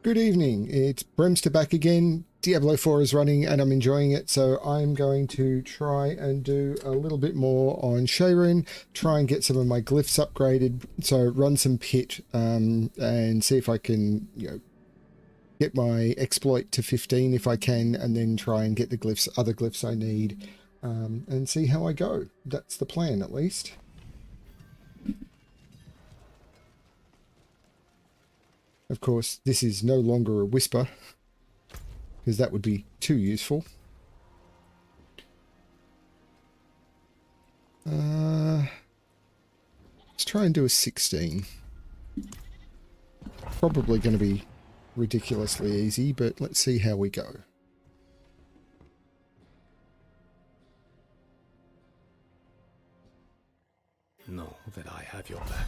Good evening, it's Bremster back again. Diablo 4 is running and I'm enjoying it, so I'm going to try and do a little bit more on Sharon, try and get some of my glyphs upgraded, so run some pit and see if I can, get my exploit to 15 if I can, and then try and get the glyphs, other glyphs I need, and see how I go. That's the plan, at least. Of course, this is no longer a whisper, because that would be too useful. Let's try and do a 16. Probably going to be ridiculously easy, but let's see how we go. Know that I have your back.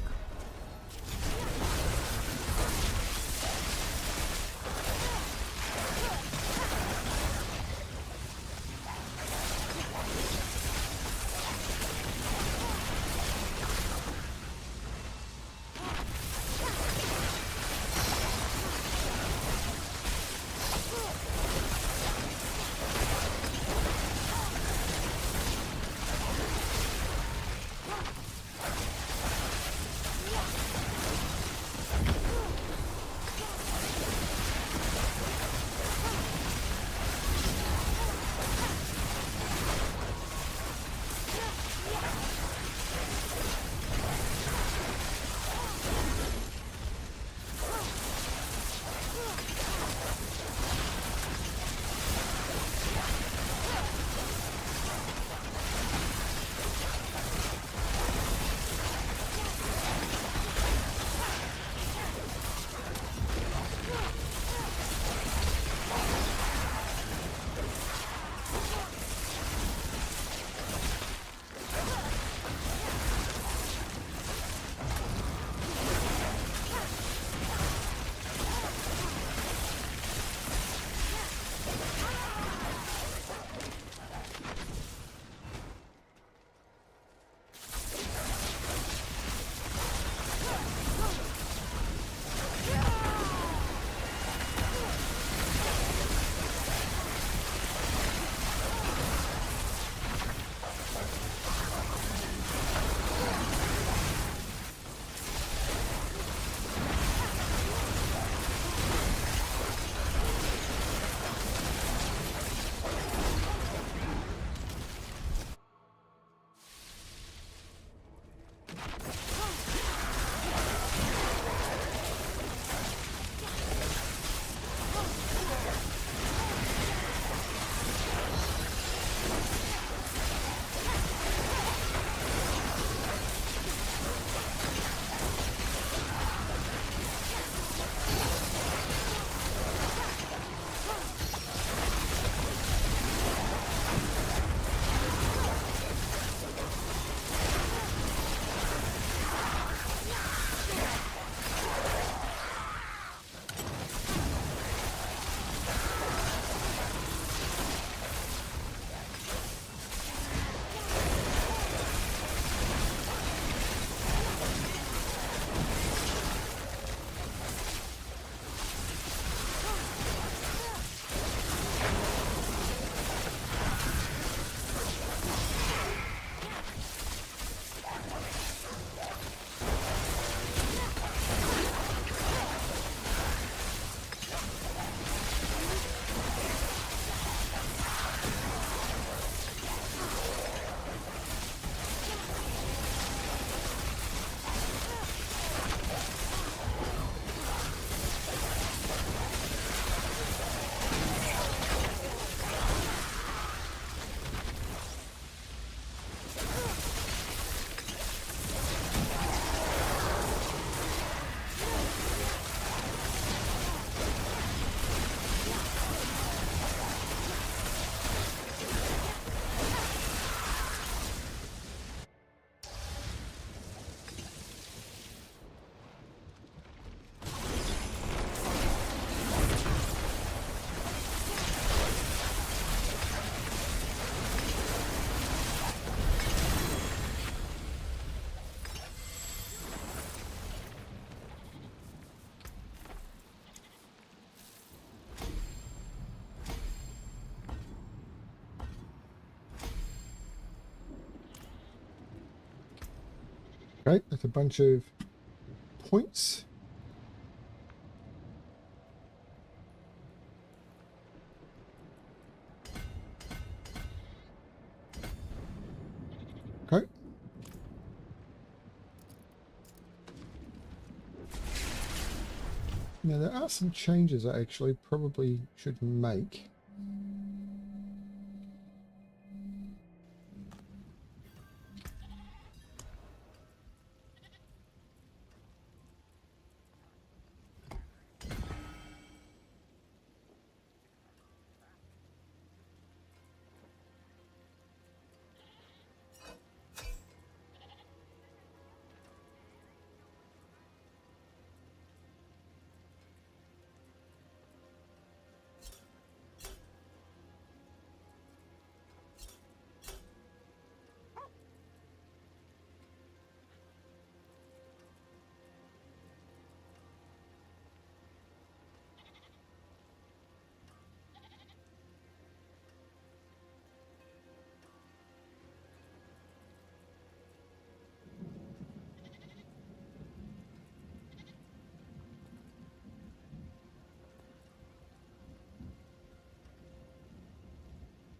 Okay, that's a bunch of points. Okay. Now there are some changes I actually probably should make.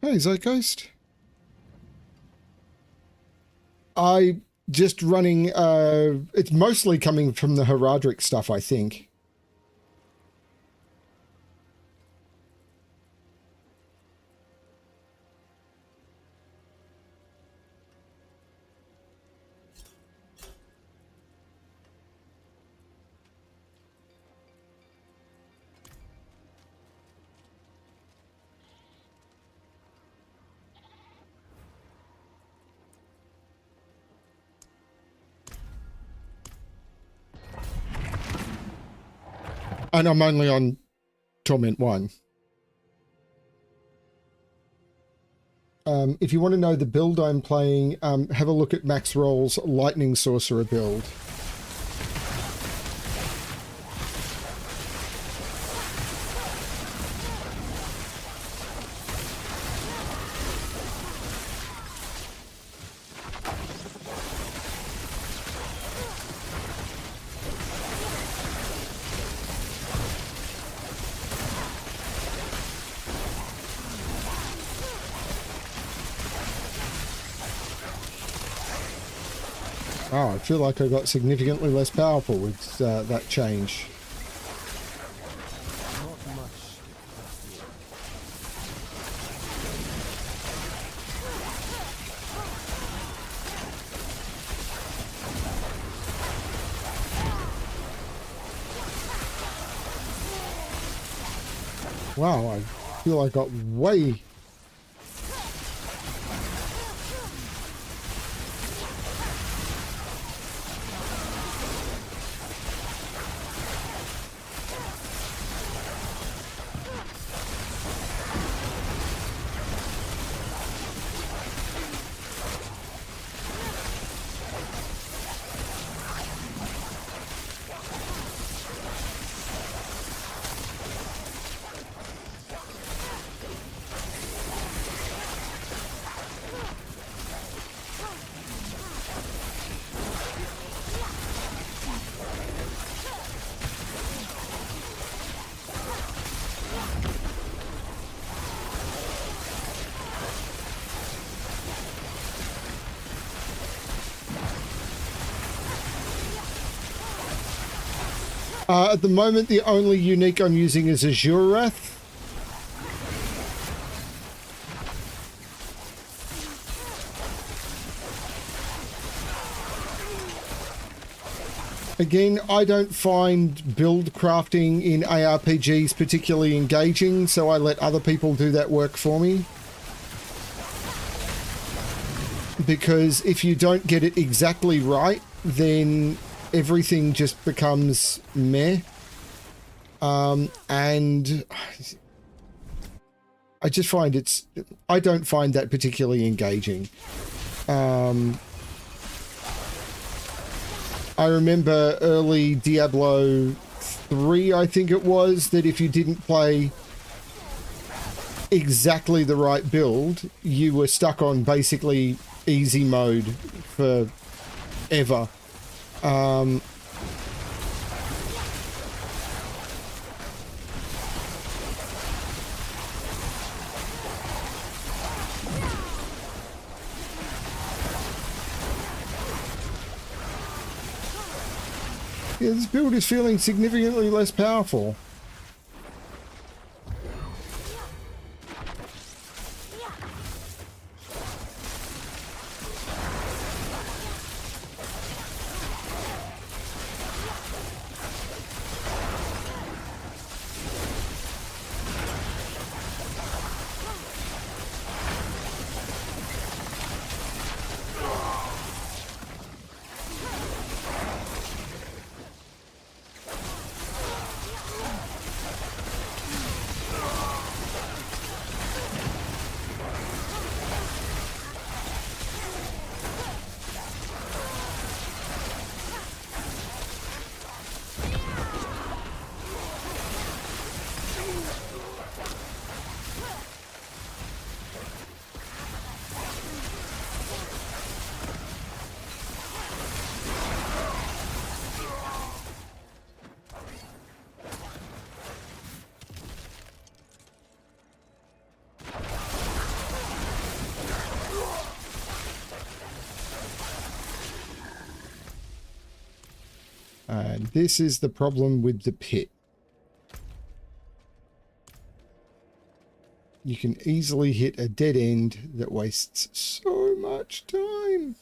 Hey, Zeitgeist. I just running, it's mostly coming from the Horadrim stuff, I think. And I'm only on Torment 1. If you want to know the build I'm playing, have a look at Max Roll's Lightning Sorcerer build. Oh, I feel like I got significantly less powerful with that change. Wow, I feel I got way... at the moment, the only unique I'm using is Azure Wrath. Again, I don't find build crafting in ARPGs particularly engaging, so I let other people do that work for me. Because if you don't get it exactly right, then everything just becomes meh. And I just find I don't find that particularly engaging. I remember early Diablo 3, I think it was, that if you didn't play exactly the right build, you were stuck on basically easy mode forever. Yeah, this build is feeling significantly less powerful. And this is the problem with the pit. You can easily hit a dead end that wastes so much time.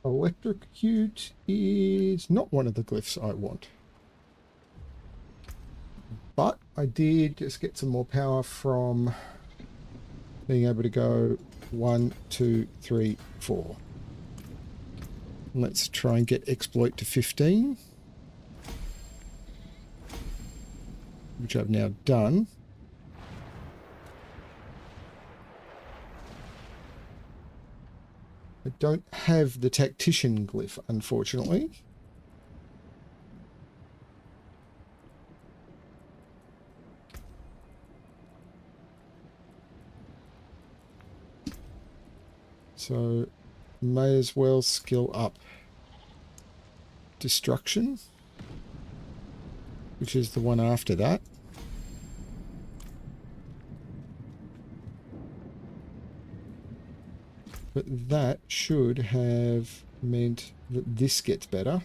Electrocute is not one of the glyphs I want. But I did just get some more power from being able to go 1, 2, 3, 4. Let's try and get exploit to 15, which I've now done. I don't have the tactician glyph, unfortunately. So may as well skill up destruction, which is the one after that. But that should have meant that this gets better.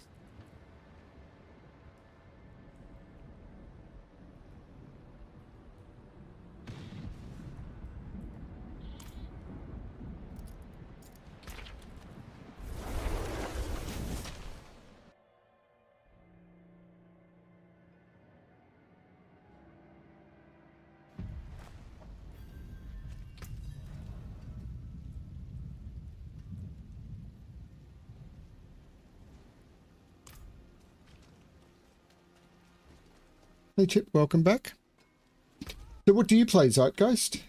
Hey Chip, welcome back. So what do you play, Zeitgeist?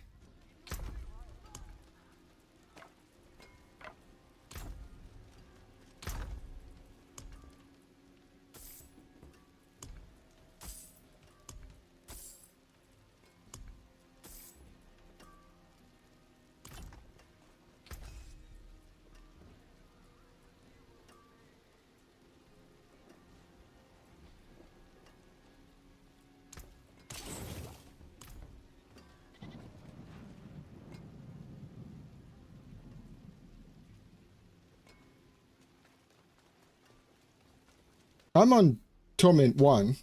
I'm on Torment 1.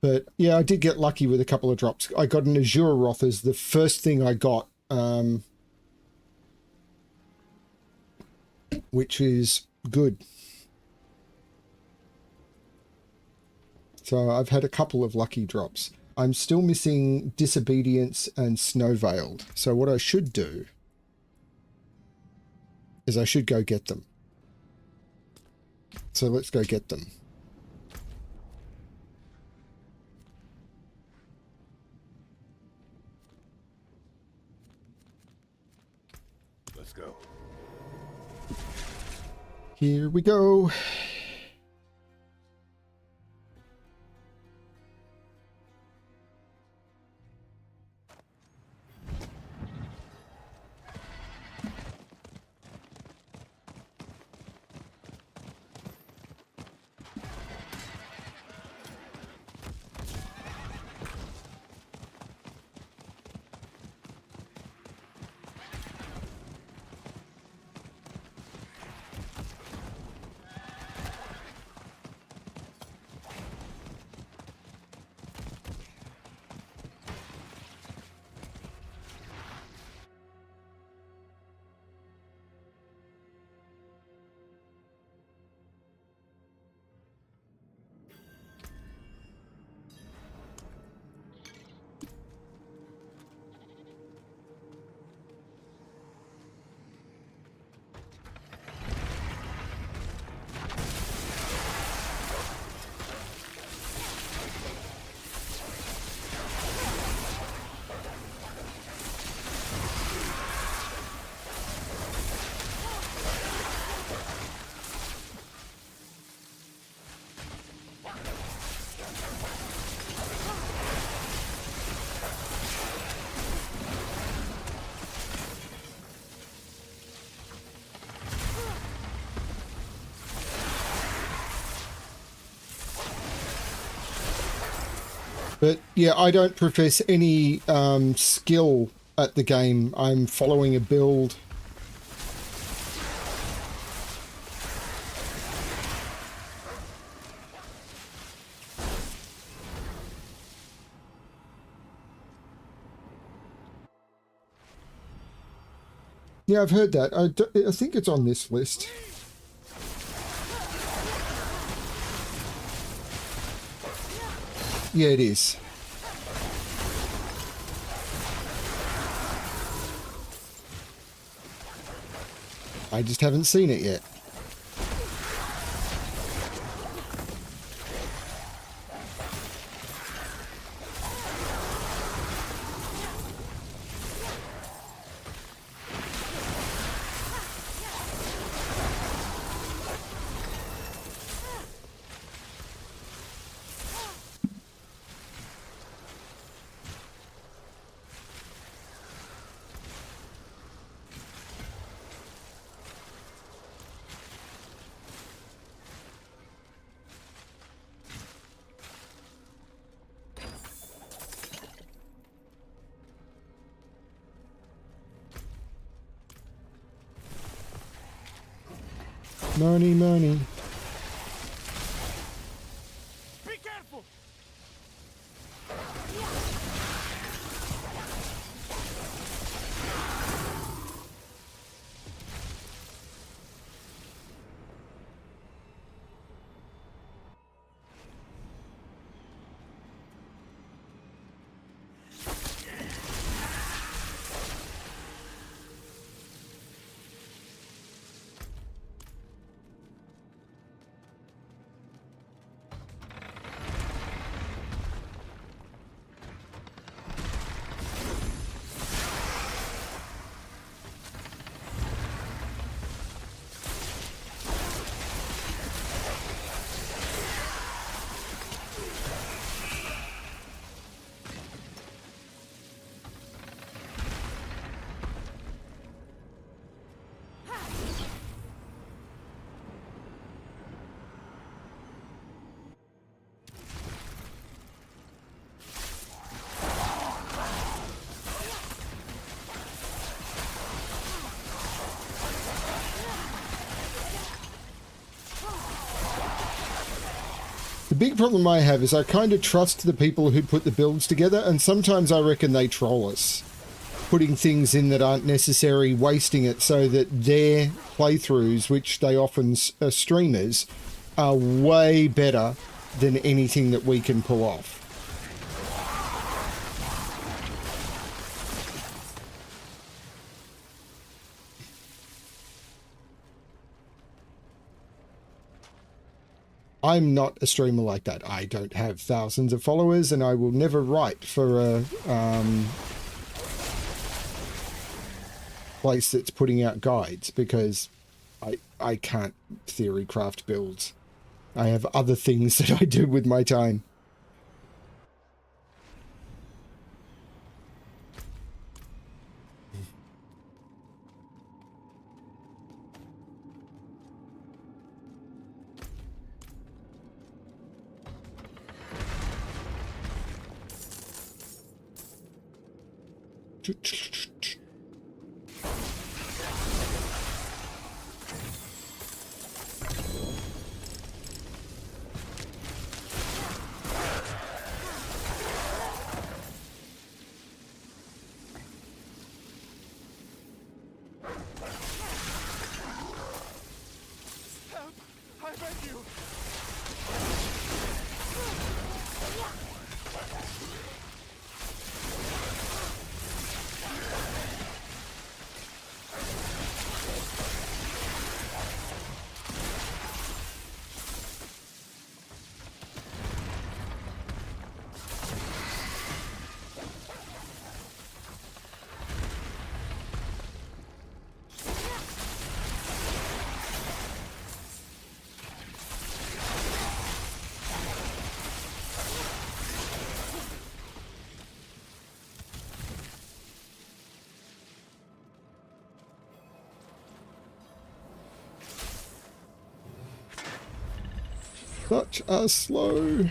But yeah, I did get lucky with a couple of drops. I got an Azure Roth as the first thing I got which is good. So I've had a couple of lucky drops. I'm still missing Disobedience and Snow Veiled. So what I should do is I should go get them. So let's go get them. Let's go. Here we go. But yeah, I don't profess any skill at the game. I'm following a build. Yeah, I've heard that. I think it's on this list. Yeah, it is. I just haven't seen it yet. Money, money. Be careful! The big problem I have is I kind of trust the people who put the builds together, and sometimes I reckon they troll us. putting things in that aren't necessary, wasting it, so that their playthroughs, which they often are streamers, are way better than anything that we can pull off. I'm not a streamer like that. I don't have thousands of followers, and I will never write for a place that's putting out guides, because I can't theory craft builds. I have other things that I do with my time. Help! I beg you! Such a slow.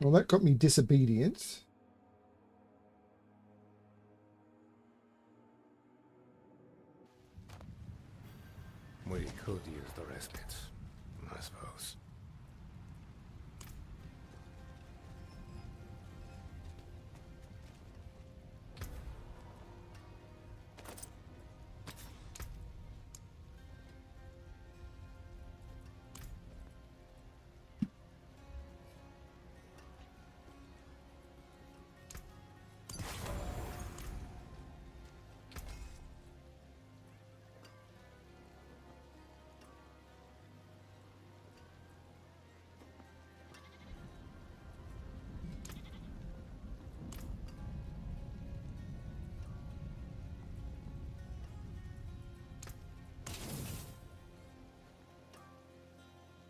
Well, that got me disobedience. We could use the respite, I suppose.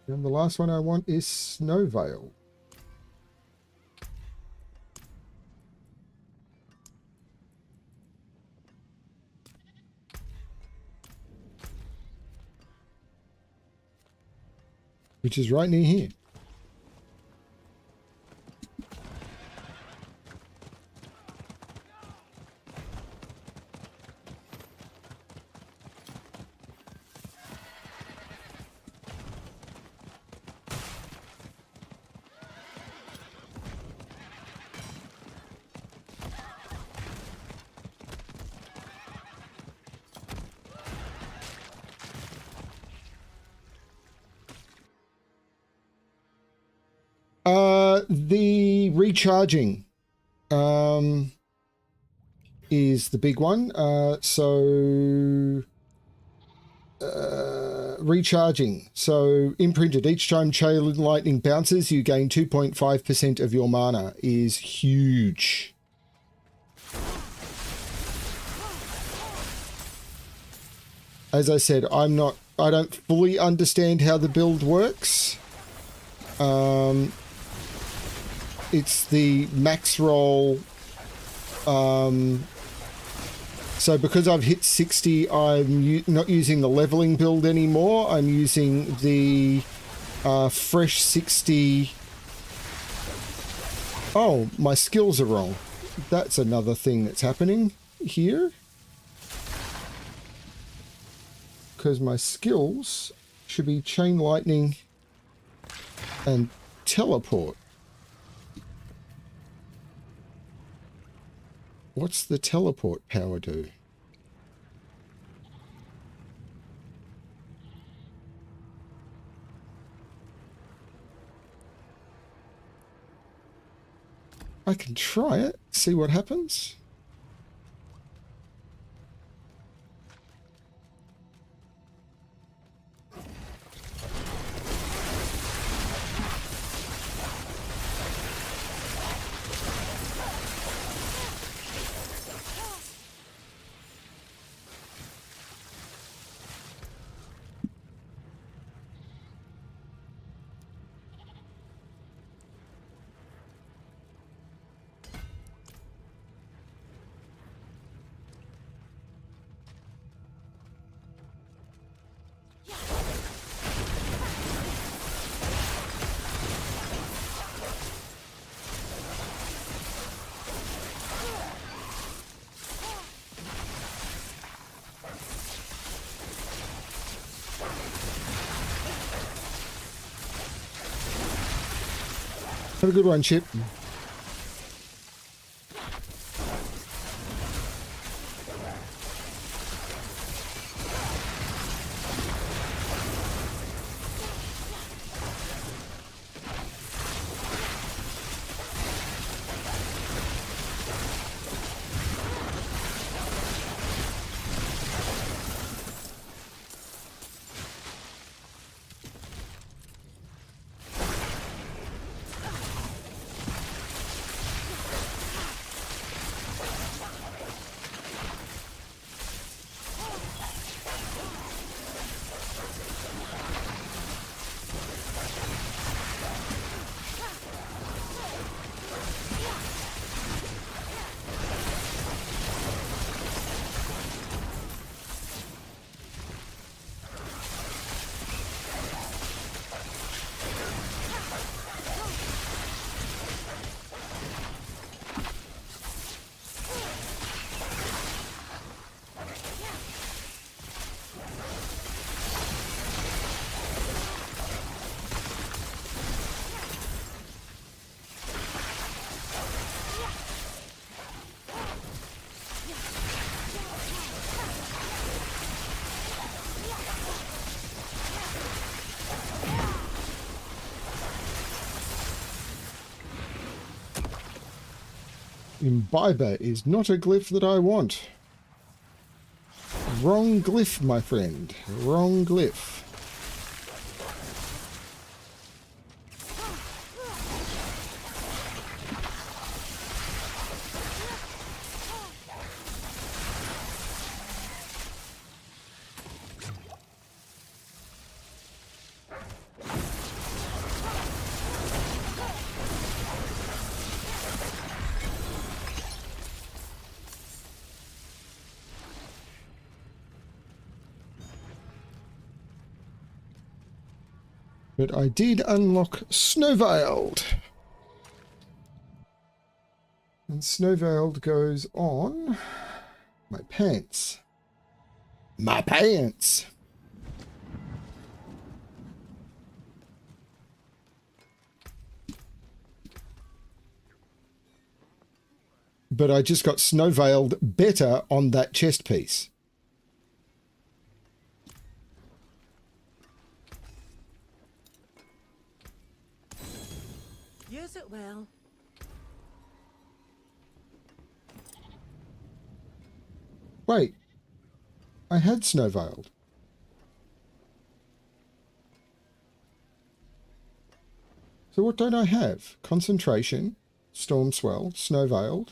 And the last one I want is Snow Veil. Which is right near here. The recharging is the big one. Recharging. So imprinted. Each time Chain Lightning bounces, you gain 2.5% of your mana. Is huge. As I said, I don't fully understand how the build works. It's the max roll. So because I've hit 60, I'm not using the leveling build anymore. I'm using the Fresh 60. Oh, my skills are wrong. That's another thing that's happening here. Because my skills should be chain lightning and teleport. What's the teleport power do? I can try it, see what happens. Have a good one, Chip. Imbiber is not a glyph that I want. Wrong glyph, my friend. Wrong glyph. But I did unlock Snowveiled. And Snowveiled goes on my pants. My pants! But I just got Snowveiled better on that chest piece. Use it well. Wait, I had Snowveiled. So what don't I have? Concentration, Storm Swell, Snowveiled,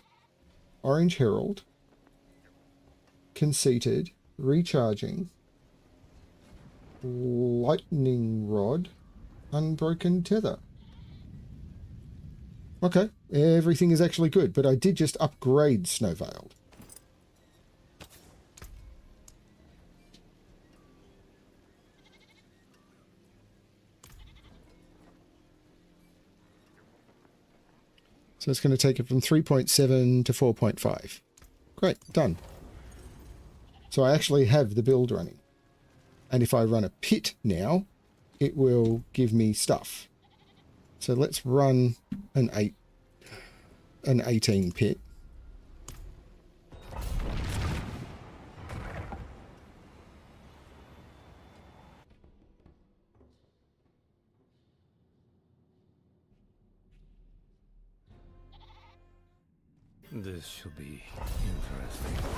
Orange Herald, Conceited, Recharging, Lightning Rod, Unbroken Tether. Okay, everything is actually good, but I did just upgrade Snowveiled. So it's going to take it from 3.7 to 4.5. Great, done. So I actually have the build running. And if I run a pit now, it will give me stuff. So let's run an 18 pit. This should be interesting.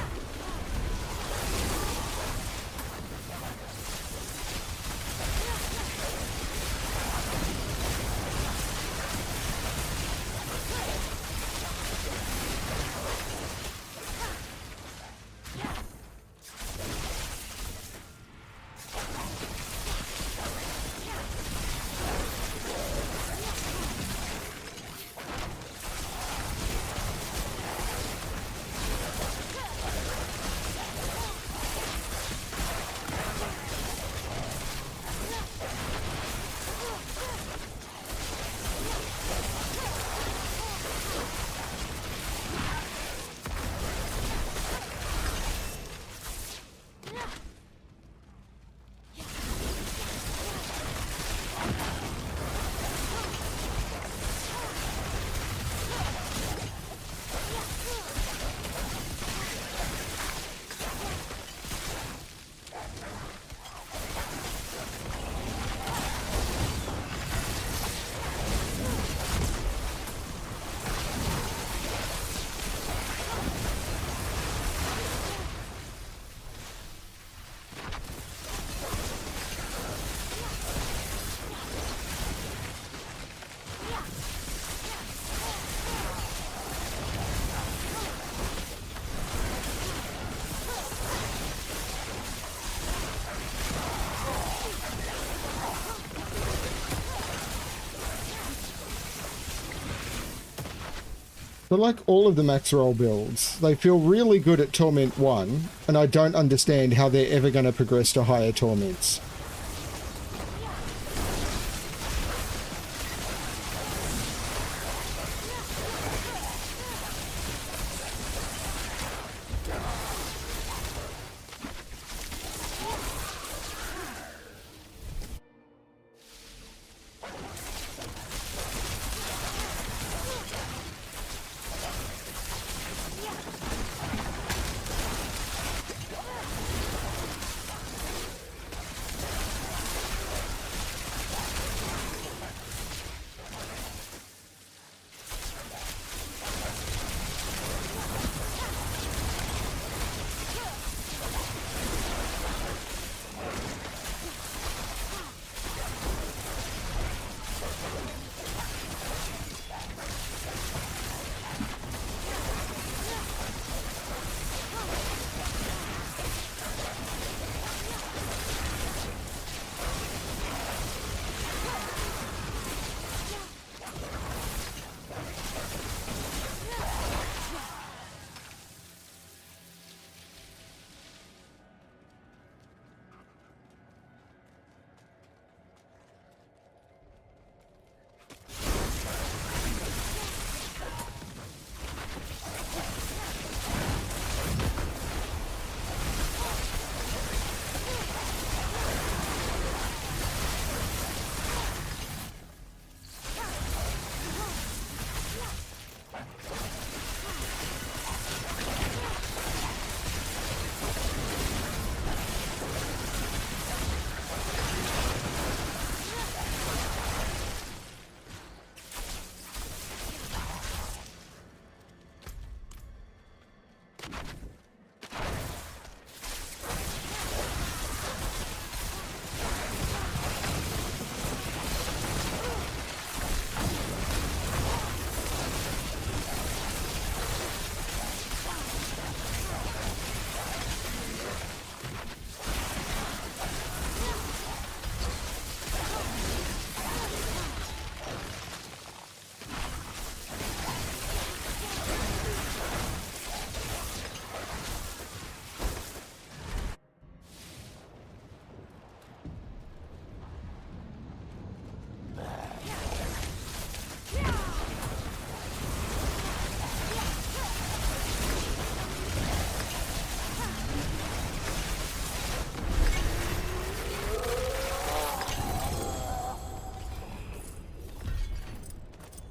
But like all of the max roll builds, they feel really good at Torment 1, and I don't understand how they're ever going to progress to higher Torments.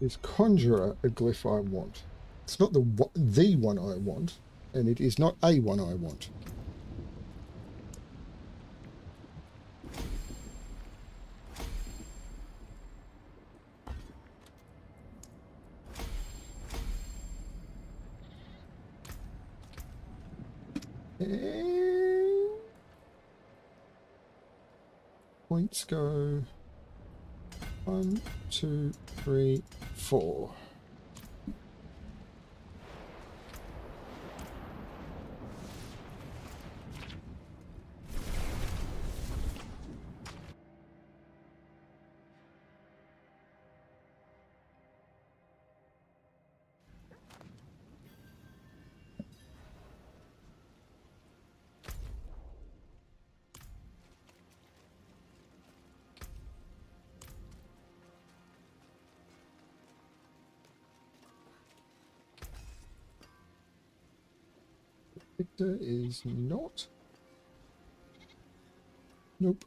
Is Conjurer a glyph I want? It's not the one I want, and it is not a one I want. And points go 1, 2, 3, 4. Victor is not. Nope.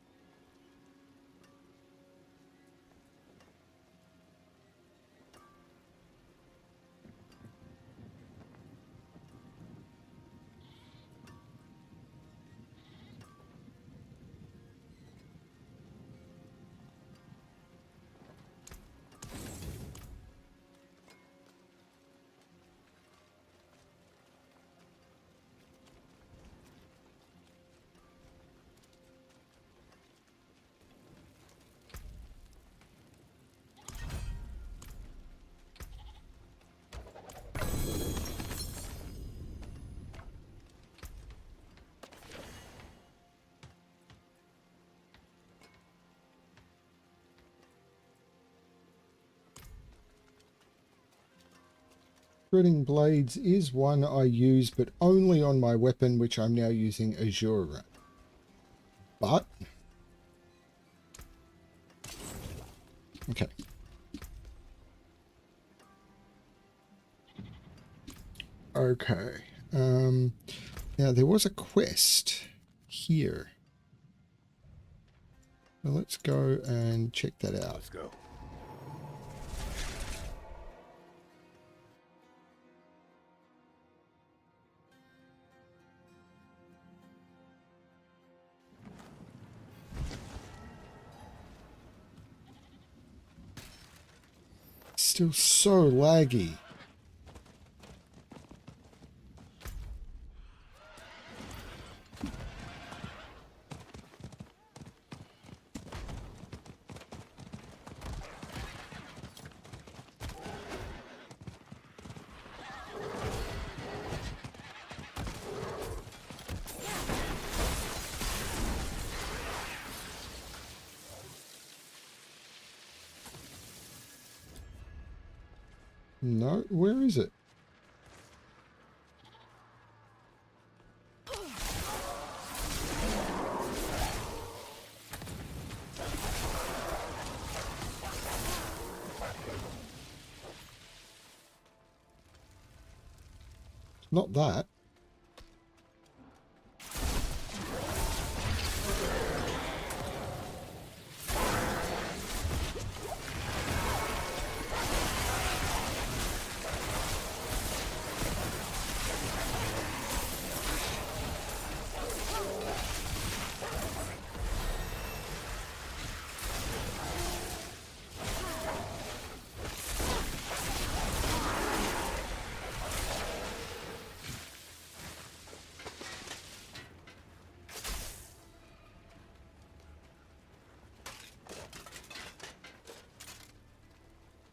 Shredding Blades is one I use, but only on my weapon, which I'm now using Azure. But okay. Okay. Now there was a quest here. Well, let's go and check that out. Let's go. Still so laggy. No, where is it? Not that.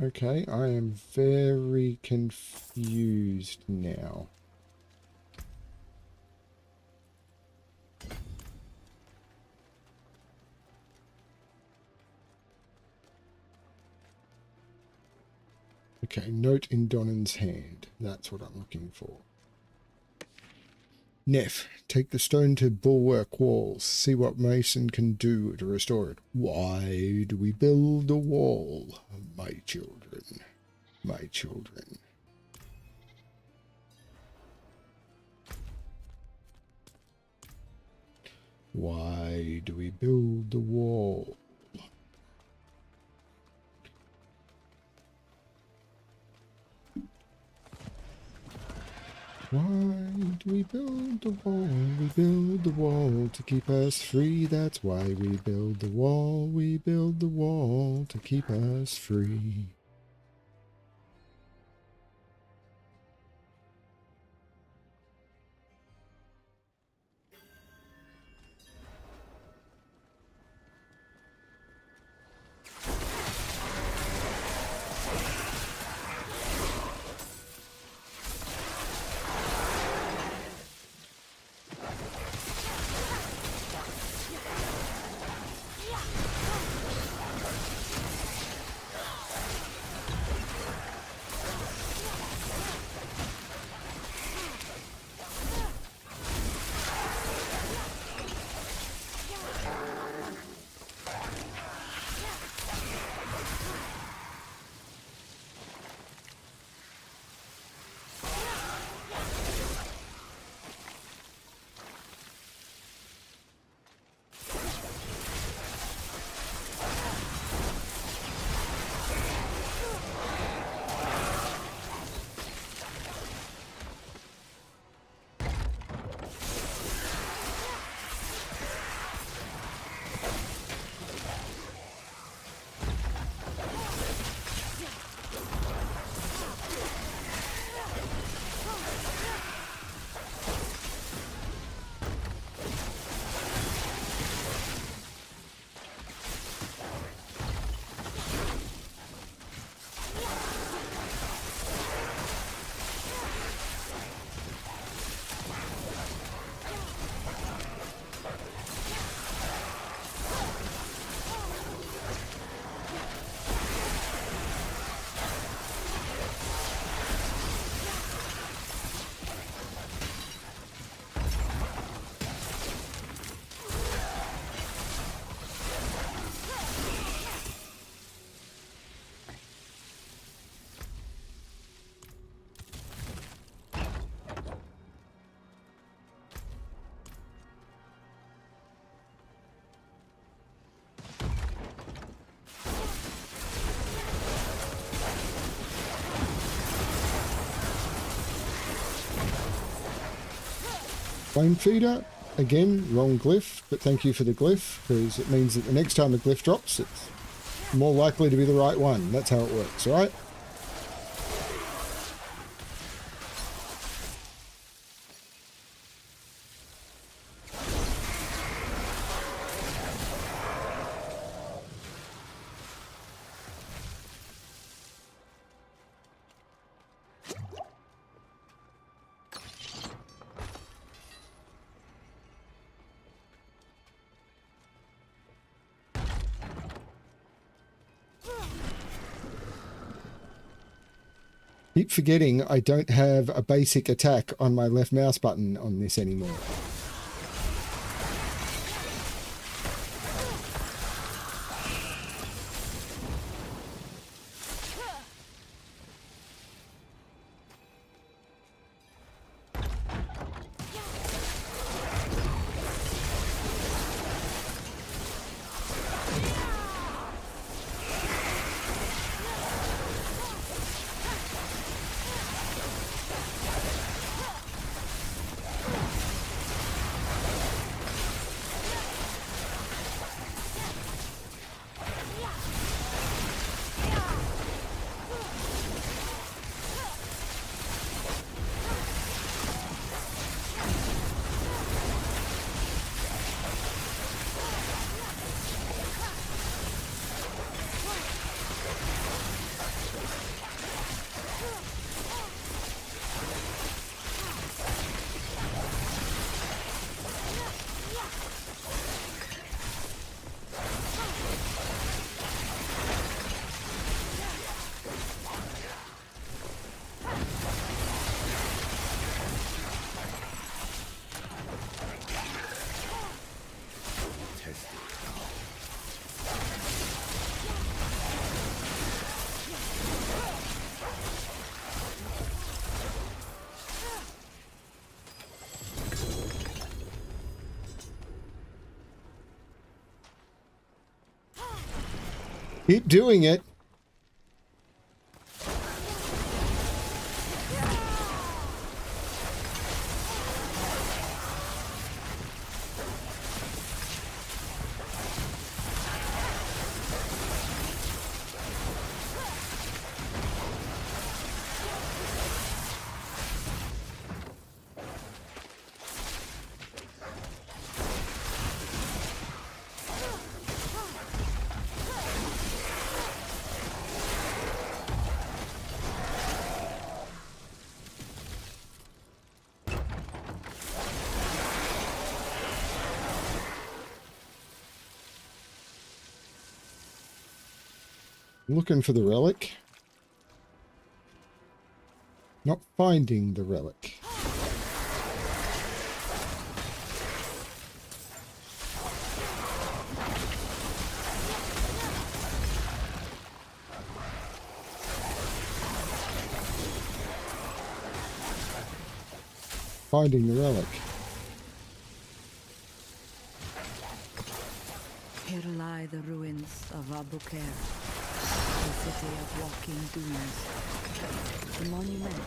Okay, I am very confused now. Okay, note in Donnan's hand. That's what I'm looking for. Neff, take the stone to bulwark walls. See what Mason can do to restore it. Why do we build a wall, my children? My children. Why do we build the wall? Why do we build the wall? We build the wall to keep us free. That's why we build the wall. We build the wall to keep us free. Flame feeder, again, wrong glyph, but thank you for the glyph, because it means that the next time a glyph drops, it's more likely to be the right one. That's how it works, all right? Keep forgetting I don't have a basic attack on my left mouse button on this anymore. Keep doing it. Looking for the relic. Not finding the relic. Finding the relic. Here lie the ruins of Abu Khair, the city of walking dunes. The monument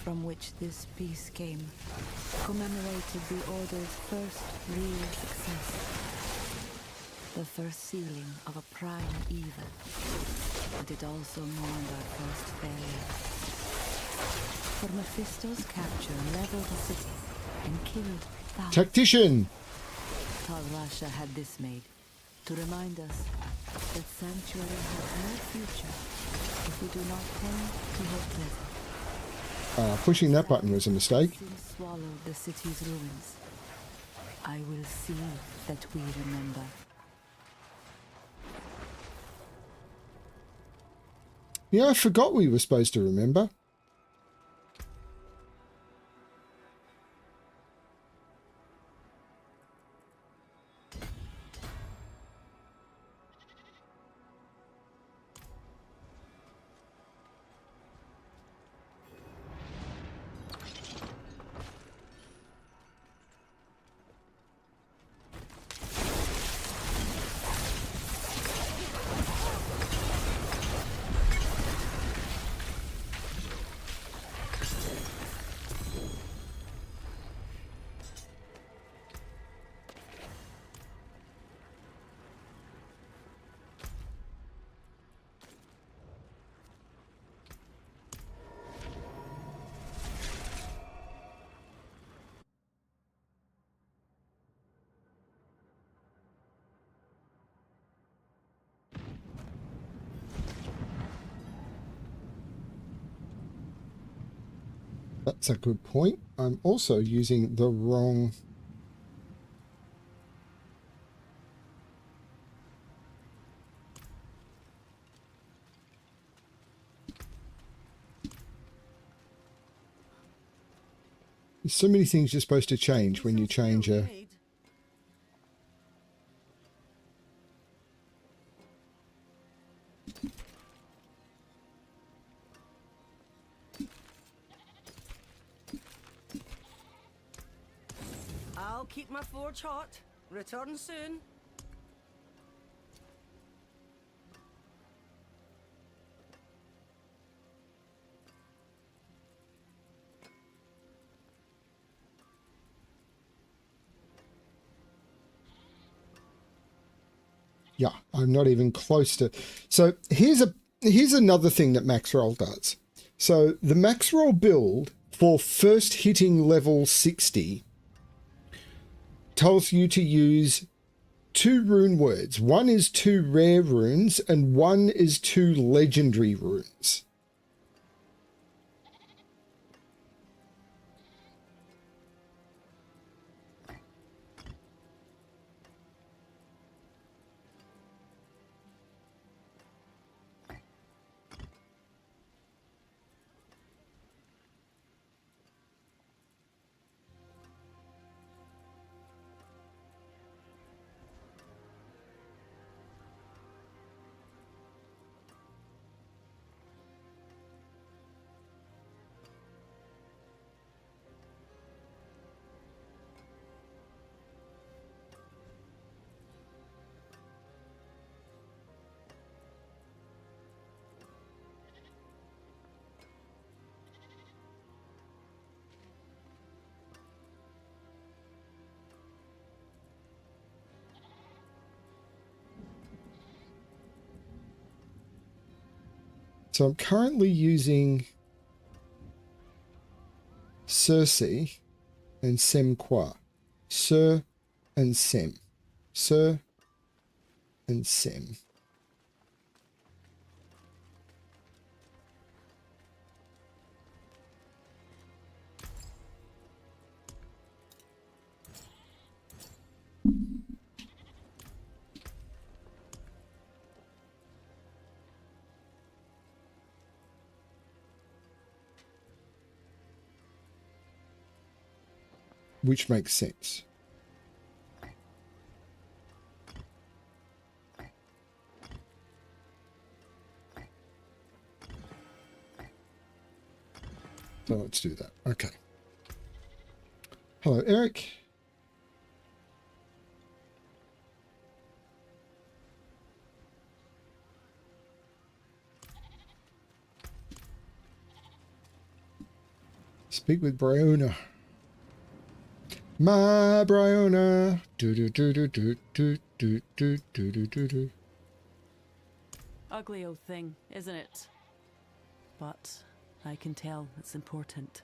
from which this piece came commemorated the Order's first real success. The first sealing of a prime evil. But it also mourned our first failure. For Mephisto's capture leveled the city and killed thousands. Tactician! Tal Rasha had this made to remind us that Sanctuary has no future if we do not tend to her presence. Pushing that button was a mistake. Sin swallowed the city's ruins. I will see that we remember. Yeah, I forgot we were supposed to remember. That's a good point. I'm also using the wrong... There's so many things you're supposed to change when you change a... I'll keep my forge hot. Return soon. Yeah, I'm not even close to... So here's another thing that max roll does. So the max roll build for first hitting level 60 tells you to use 2 rune words. One is 2 rare runes and one is 2 legendary runes. So I'm currently using Circe and Semqua. Sir and Sem. Sir and Sem. which makes sense. So let's do that. Okay. Hello, Eric. Speak with Bryona. My Bryona. Do do do do do do do do do do do do. Ugly old thing, isn't it? But I can tell it's important.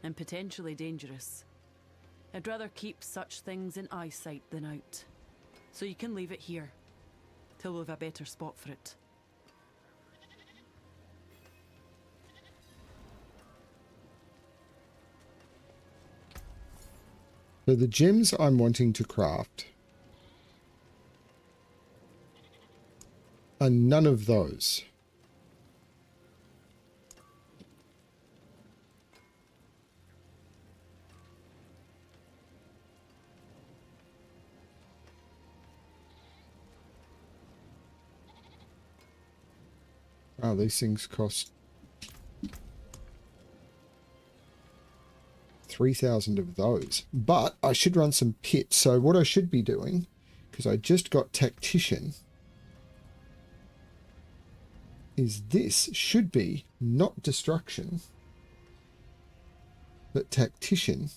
And potentially dangerous. I'd rather keep such things in eyesight than out. So you can leave it here. Till we've a better spot for it. So the gems I'm wanting to craft are none of those. Oh, these things cost 3,000 of those. But I should run some pits. So what I should be doing, because I just got Tactician, is this should be not Destruction, but Tactician.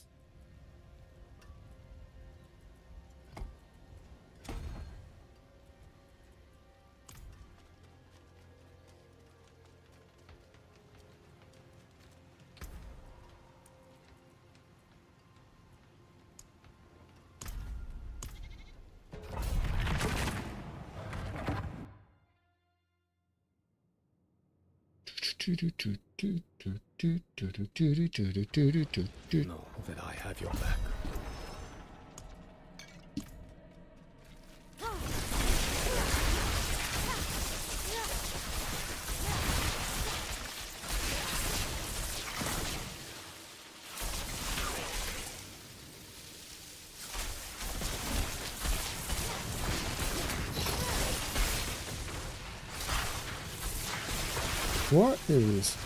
Know that I have your back. What is...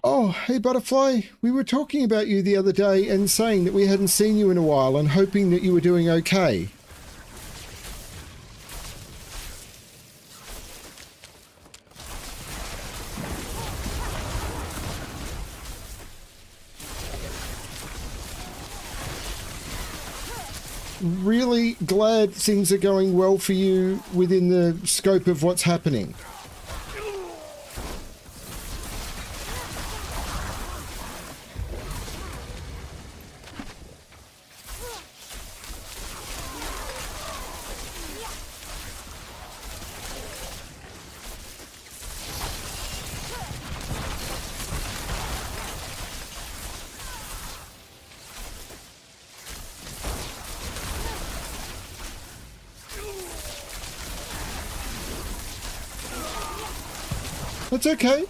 Oh, hey Butterfly, we were talking about you the other day and saying that we hadn't seen you in a while and hoping that you were doing okay. Really glad things are going well for you within the scope of what's happening. That's okay.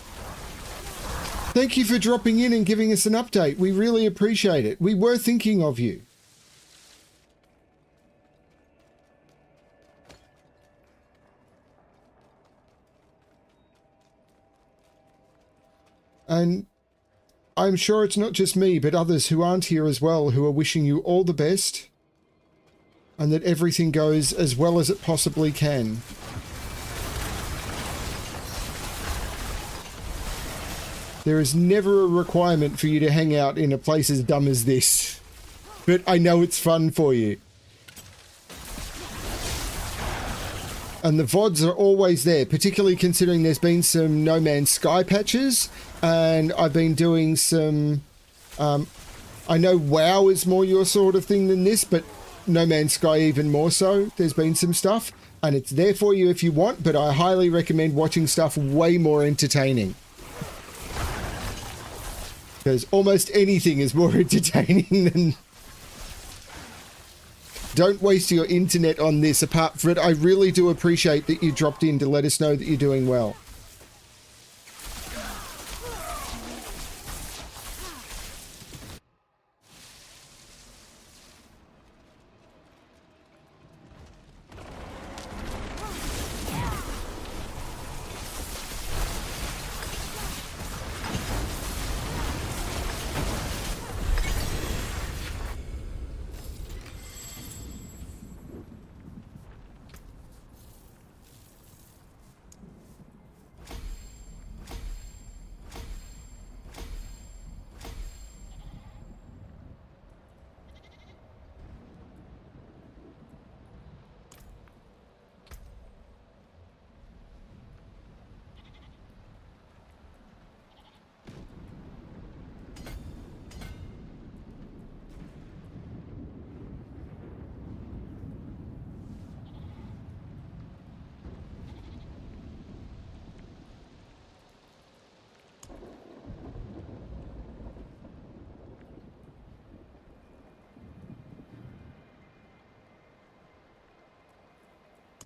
Thank you for dropping in and giving us an update. We really appreciate it. We were thinking of you. And I'm sure it's not just me, but others who aren't here as well, who are wishing you all the best and that everything goes as well as it possibly can. There is never a requirement for you to hang out in a place as dumb as this, but I know it's fun for you. And the VODs are always there, particularly considering there's been some No Man's Sky patches, and I've been doing some... I know WoW is more your sort of thing than this, but No Man's Sky even more so. There's been some stuff, and it's there for you if you want, but I highly recommend watching stuff way more entertaining. Because almost anything is more entertaining than... Don't waste your internet on this. Apart from it, I really do appreciate that you dropped in to let us know that you're doing well.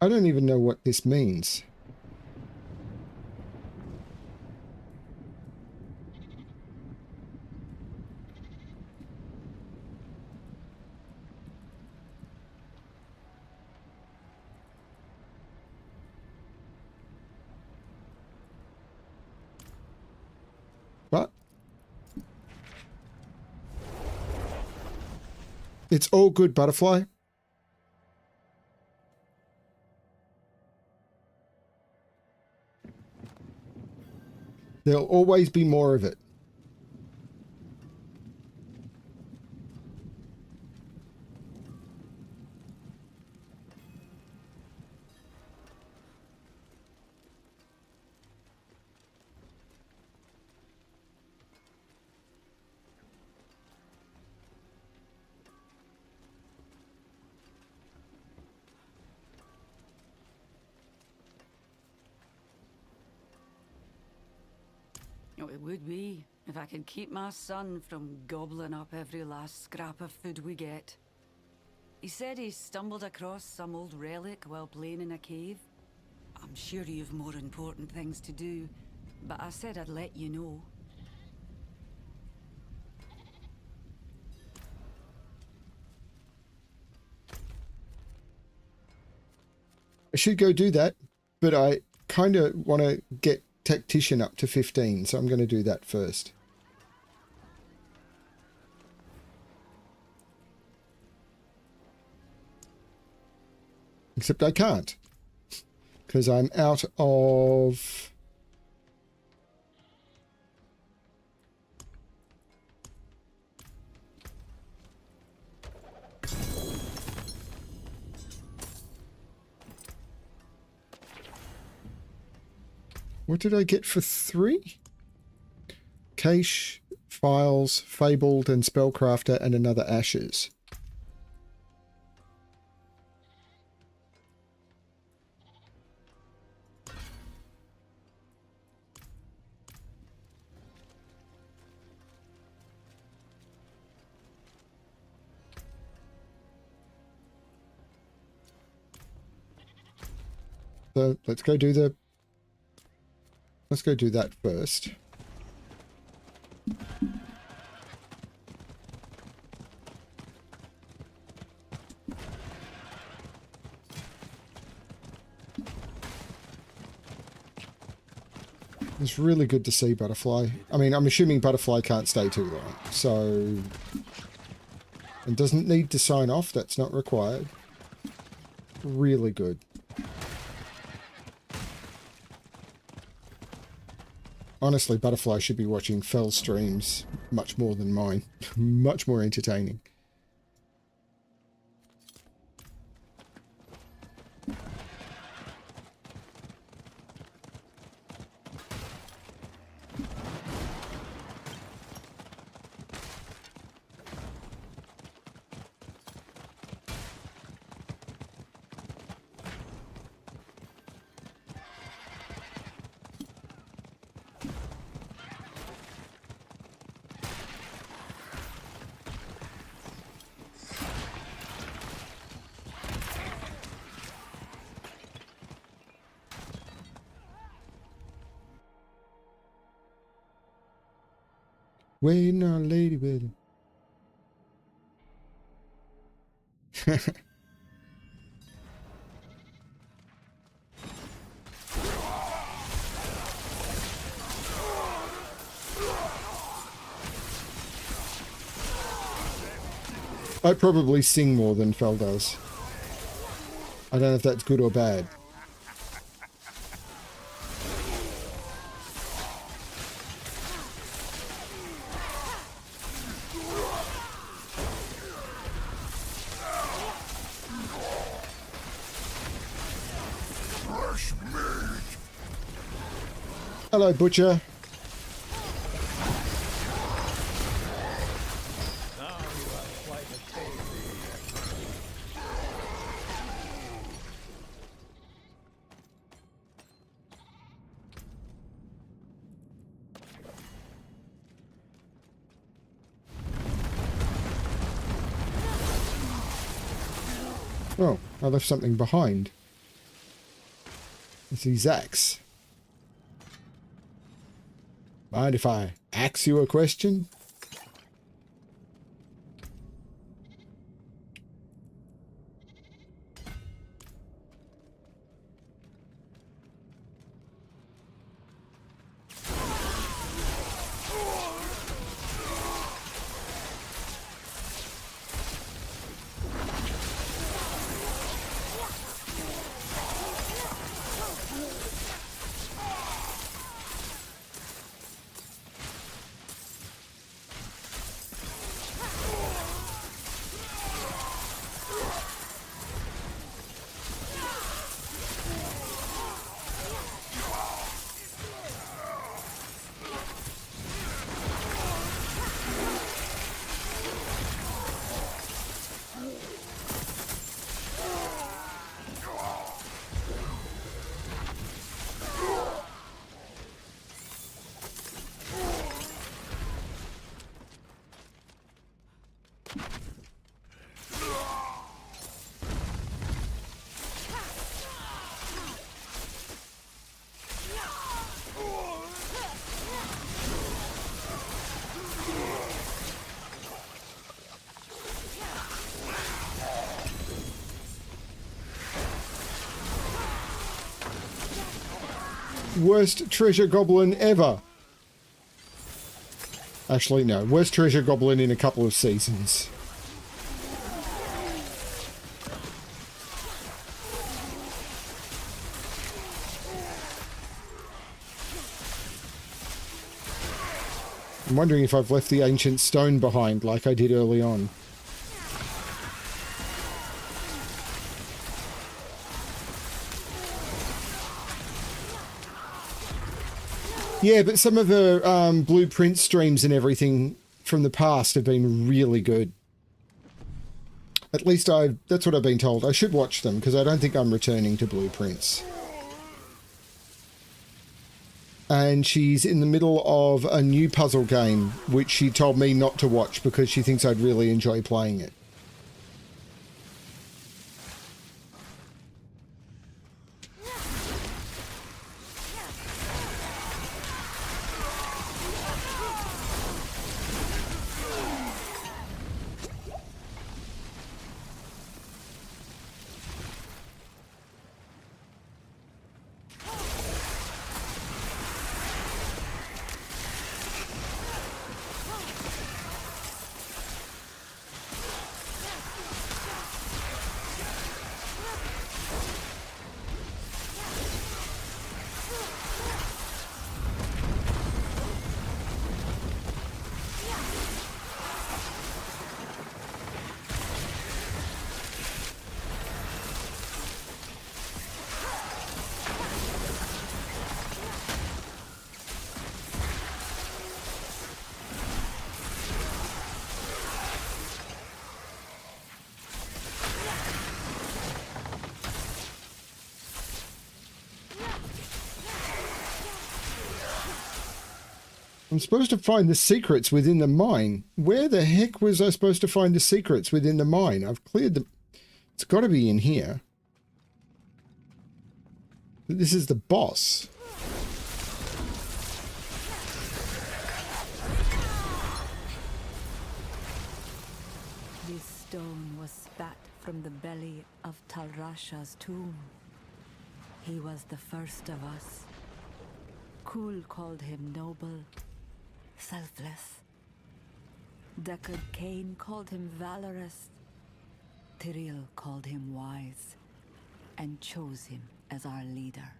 I don't even know what this means. What? It's all good, butterfly. There'll always be more of it. Oh, it would be, if I could keep my son from gobbling up every last scrap of food we get. He said he stumbled across some old relic while playing in a cave. I'm sure you've more important things to do, but I said I'd let you know. I should go do that, but I kind of want to get Tactician up to 15, so I'm going to do that first. Except I can't, because I'm out of... What did I get for 3? Cache, Files, Fabled, and Spellcrafter, and another Ashes. So let's go do the... Let's go do that first. It's really good to see Butterfly. I mean, I'm assuming Butterfly can't stay too long, so... And doesn't need to sign off, that's not required. Really good. Honestly, Butterfly should be watching Fell streams much more than mine. Much more entertaining. Waiting on a lady with it. I probably sing more than Fel does. I don't know if that's good or bad. Hello, Butcher. Oh, I left something behind. It's his axe. Mind if I ask you a question? Worst treasure goblin ever. Actually, no. Worst treasure goblin in a couple of seasons. I'm wondering if I've left the ancient stone behind like I did early on. Yeah, but some of the blueprint streams and everything from the past have been really good. At least that's what I've been told. I should watch them because I don't think I'm returning to blueprints. And she's in the middle of a new puzzle game, which she told me not to watch because she thinks I'd really enjoy playing it. I'm supposed to find the secrets within the mine. Where the heck was I supposed to find the secrets within the mine? I've cleared the... It's got to be in here. This is the boss. This stone was spat from the belly of Talrasha's tomb. He was the first of us. Kul called him noble, selfless. Deckard Cain called him valorous. Tyrell called him wise, and chose him as our leader.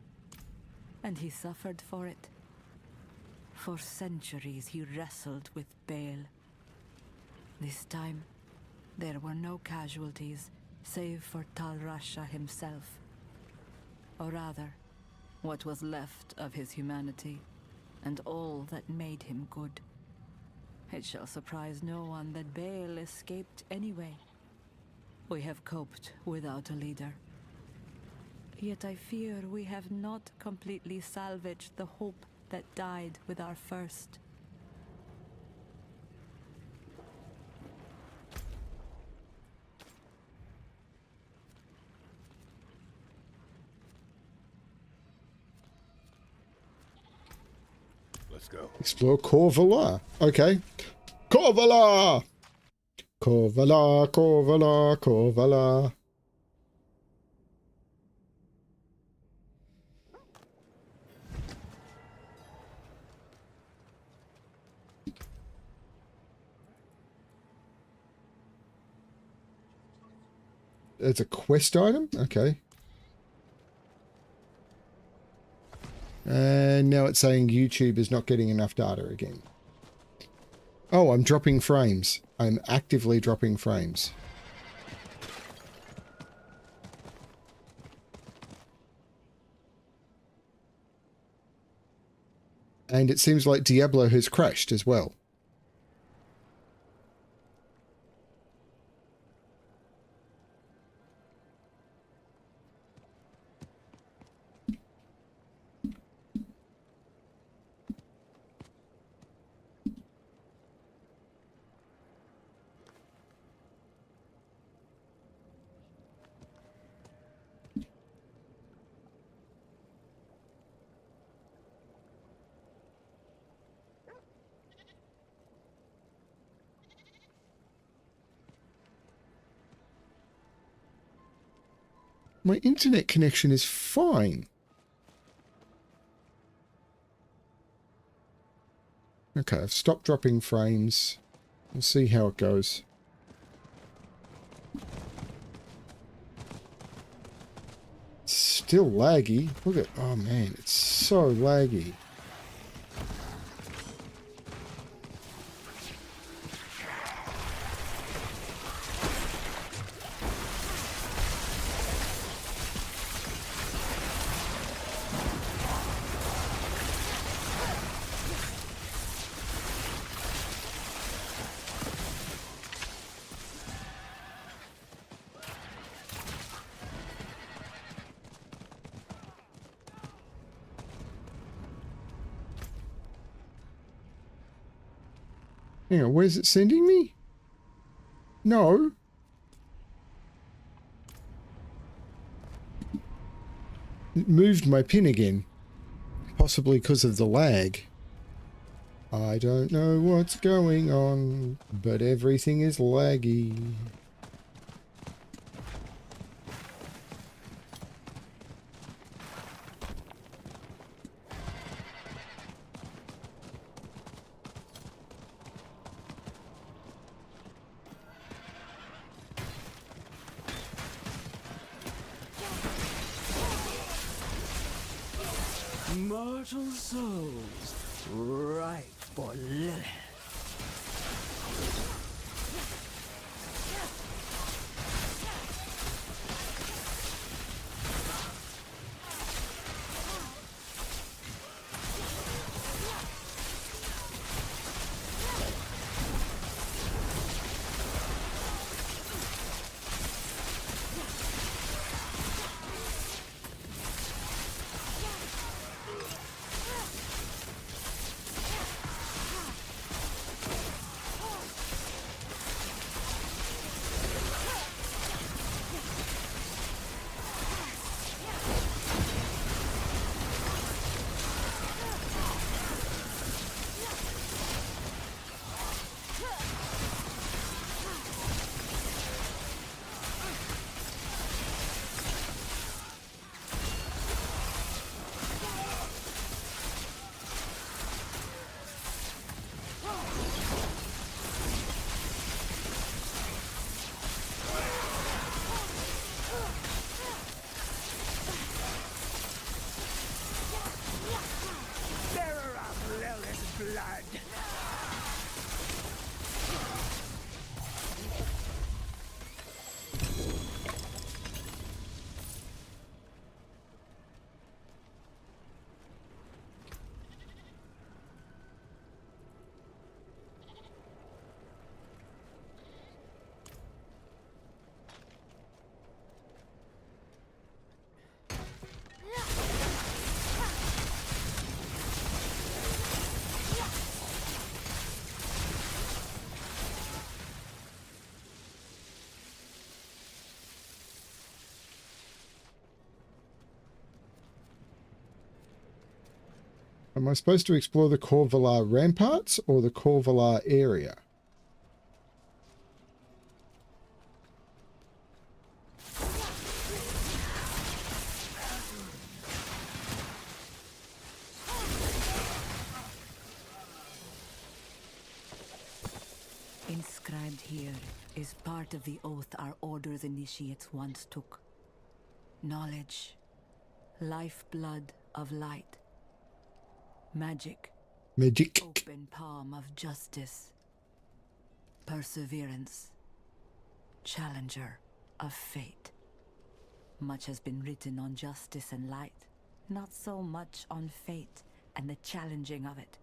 And he suffered for it. For centuries he wrestled with Baal. This time, there were no casualties, save for Talrasha himself. Or rather, what was left of his humanity, and all that made him good. It shall surprise no one that Baal escaped anyway. We have coped without a leader. Yet I fear we have not completely salvaged the hope that died with our first. Let's go. Explore Korvala. Okay. Korvala! Korvala, Korvala, Korvala. It's a quest item? Okay. And now it's saying YouTube is not getting enough data again. Oh, I'm dropping frames. I'm actively dropping frames. And it seems like Diablo has crashed as well. My internet connection is fine. Okay, I've stopped dropping frames. We'll see how it goes. It's still laggy. Look at... Oh man, it's so laggy. Hang on, where's it sending me? No. It moved my pin again. Possibly because of the lag. I don't know what's going on, but everything is laggy. Mortal souls, ripe for Lilith. blood. Am I supposed to explore the Corvalar ramparts or the Corvalar area? Inscribed here is part of the oath our Order's initiates once took. Knowledge, lifeblood of light, magic, Magic. open palm of justice, perseverance, challenger of fate. Much has been written on justice and light, not so much on fate and the challenging of it.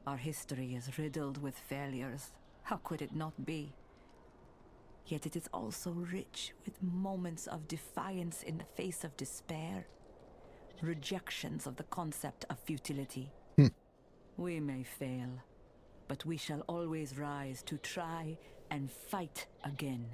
Our history is riddled with failures. How could it not be? Yet it is also rich with moments of defiance in the face of despair, rejections of the concept of futility. We may fail, but we shall always rise to try and fight again.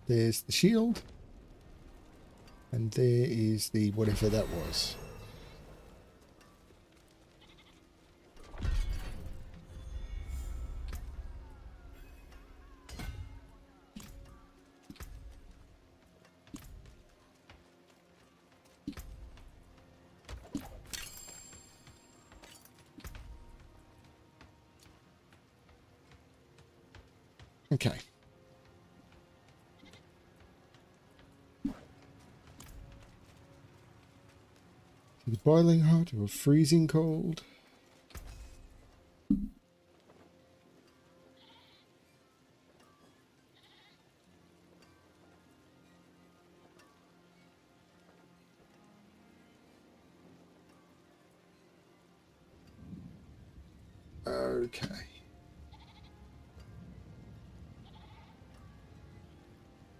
There's the shield. And there is the whatever that was. Okay. The boiling hot or freezing cold? Okay.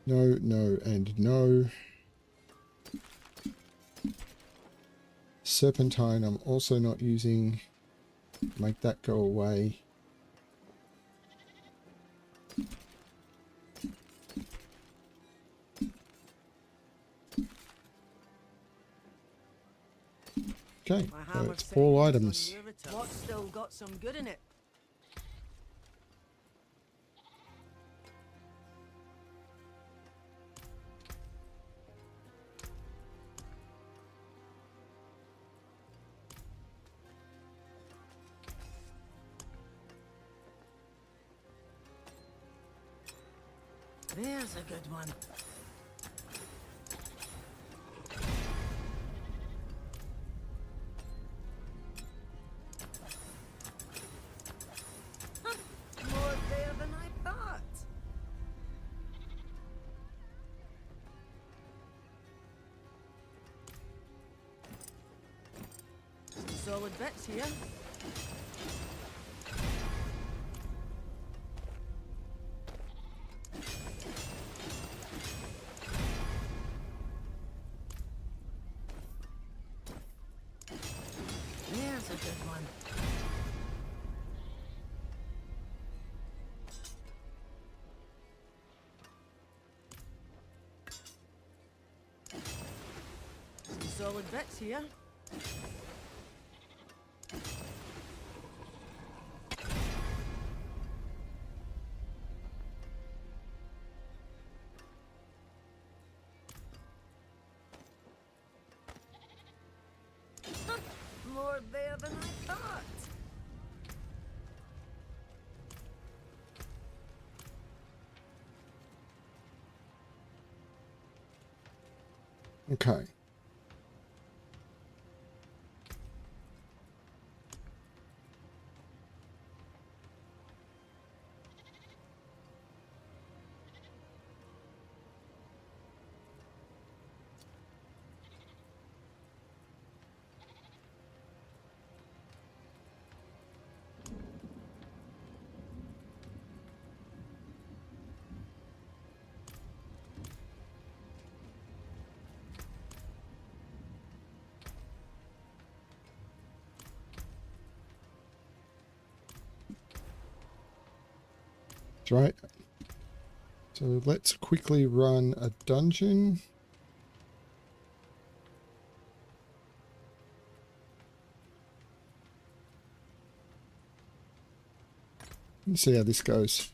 No, no, and no. Serpentine I'm also not using. Make that go away. Okay, so it's all items. What's still got some good in it? There's a good one. More there than I thought. Solid bits here. There's a good one. Solid bits here. more there than I thought. Okay. That's right. So let's quickly run a dungeon. Let's see how this goes.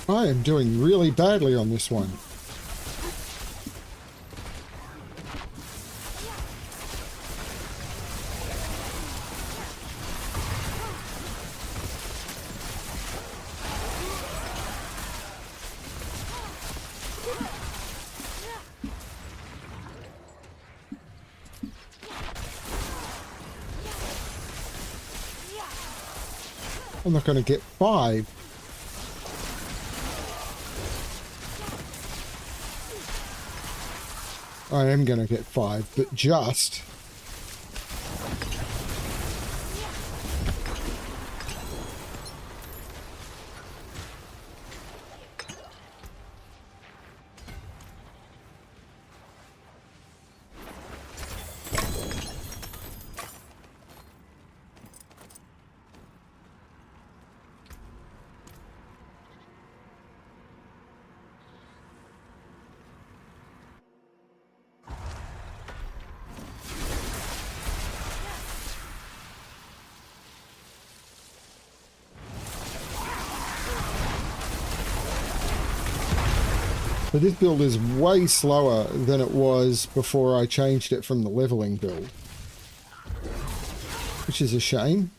I am doing really badly on this one. I'm not going to get 5. I am going to get 5, but just... But this build is way slower than it was before I changed it from the leveling build, which is a shame.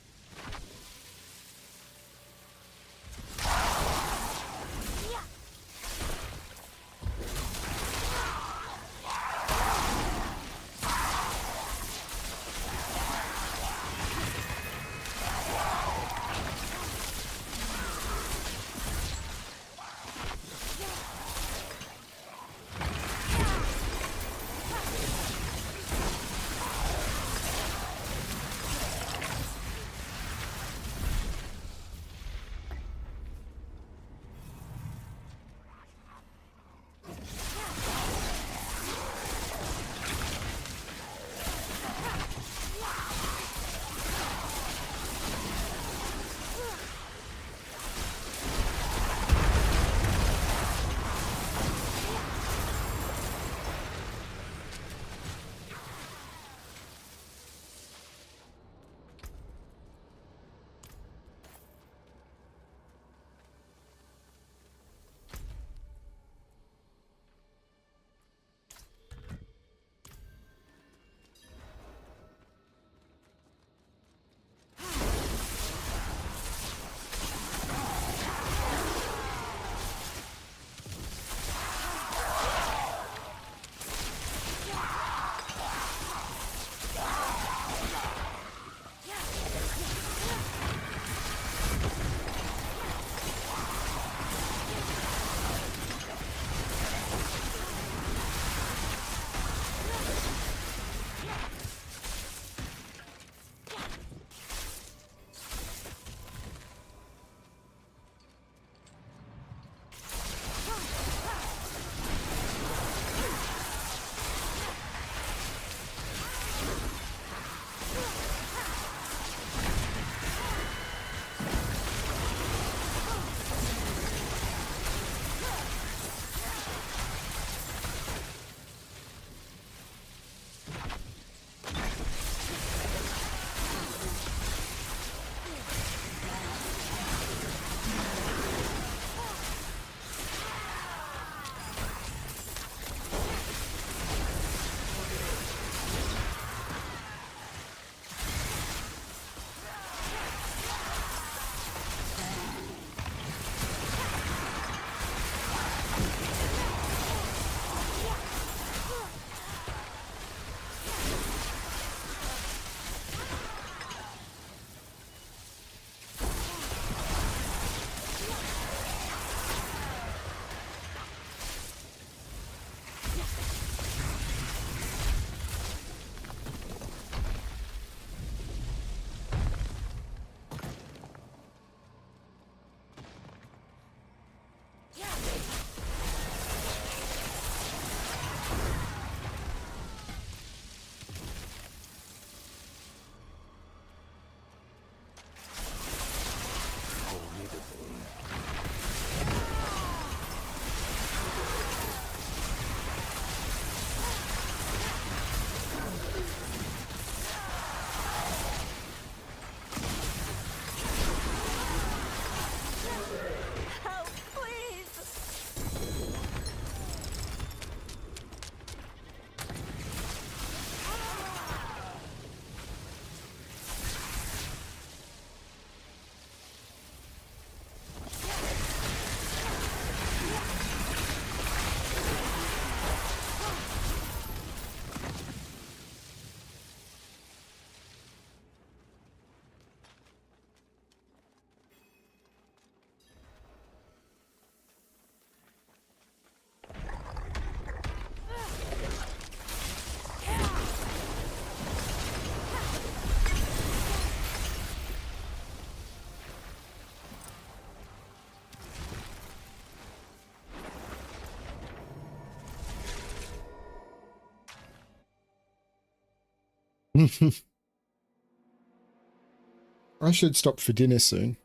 I should stop for dinner soon.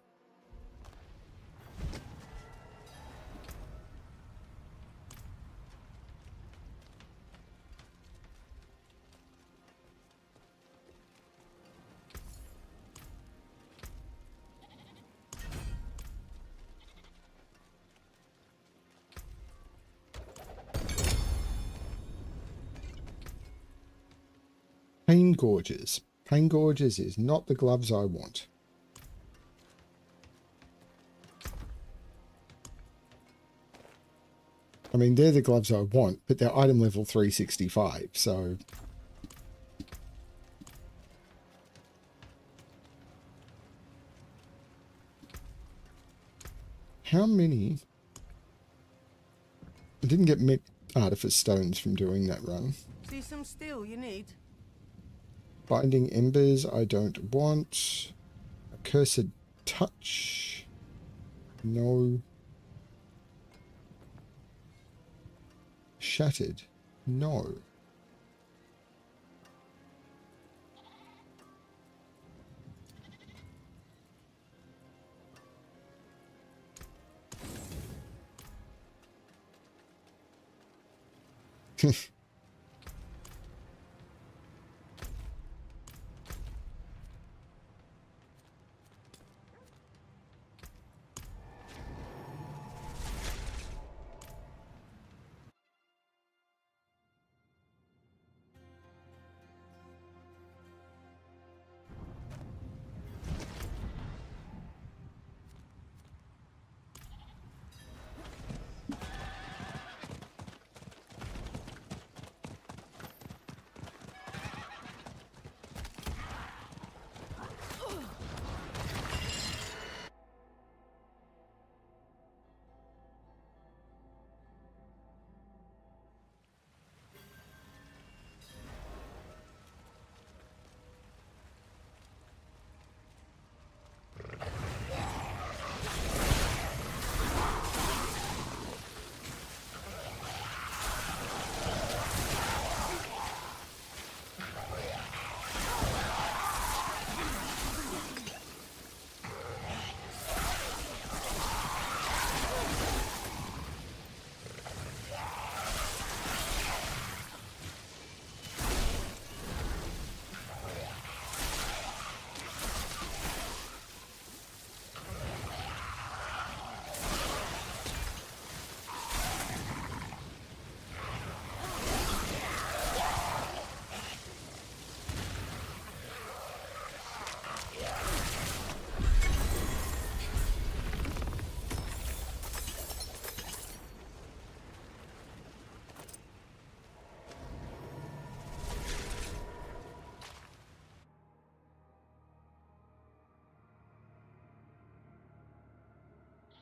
Pain Gorges. Pain Gorges is not the gloves I want. I mean, they're the gloves I want, but they're item level 365, so... How many... I didn't get many artifice stones from doing that run. See some steel you need? Binding embers I don't want. Accursed touch. No. Shattered. No.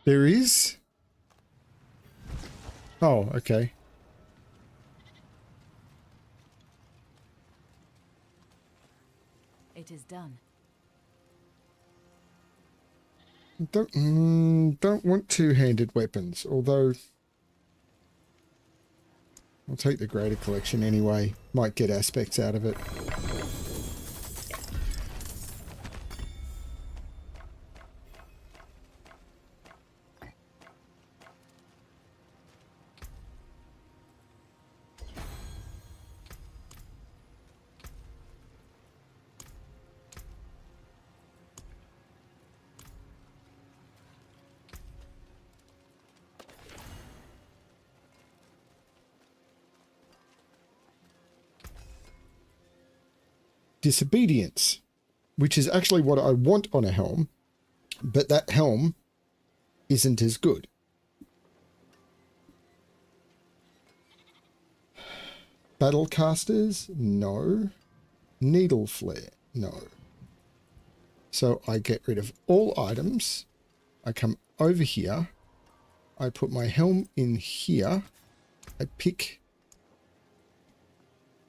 There is? Oh, okay. It is done. Don't want two-handed weapons, although I'll take the greater collection anyway. Might get aspects out of it. Disobedience, which is actually what I want on a helm, but that helm isn't as good. Battlecasters, no. Needle flare, no. So I get rid of all items. I come over here. I put my helm in here. I pick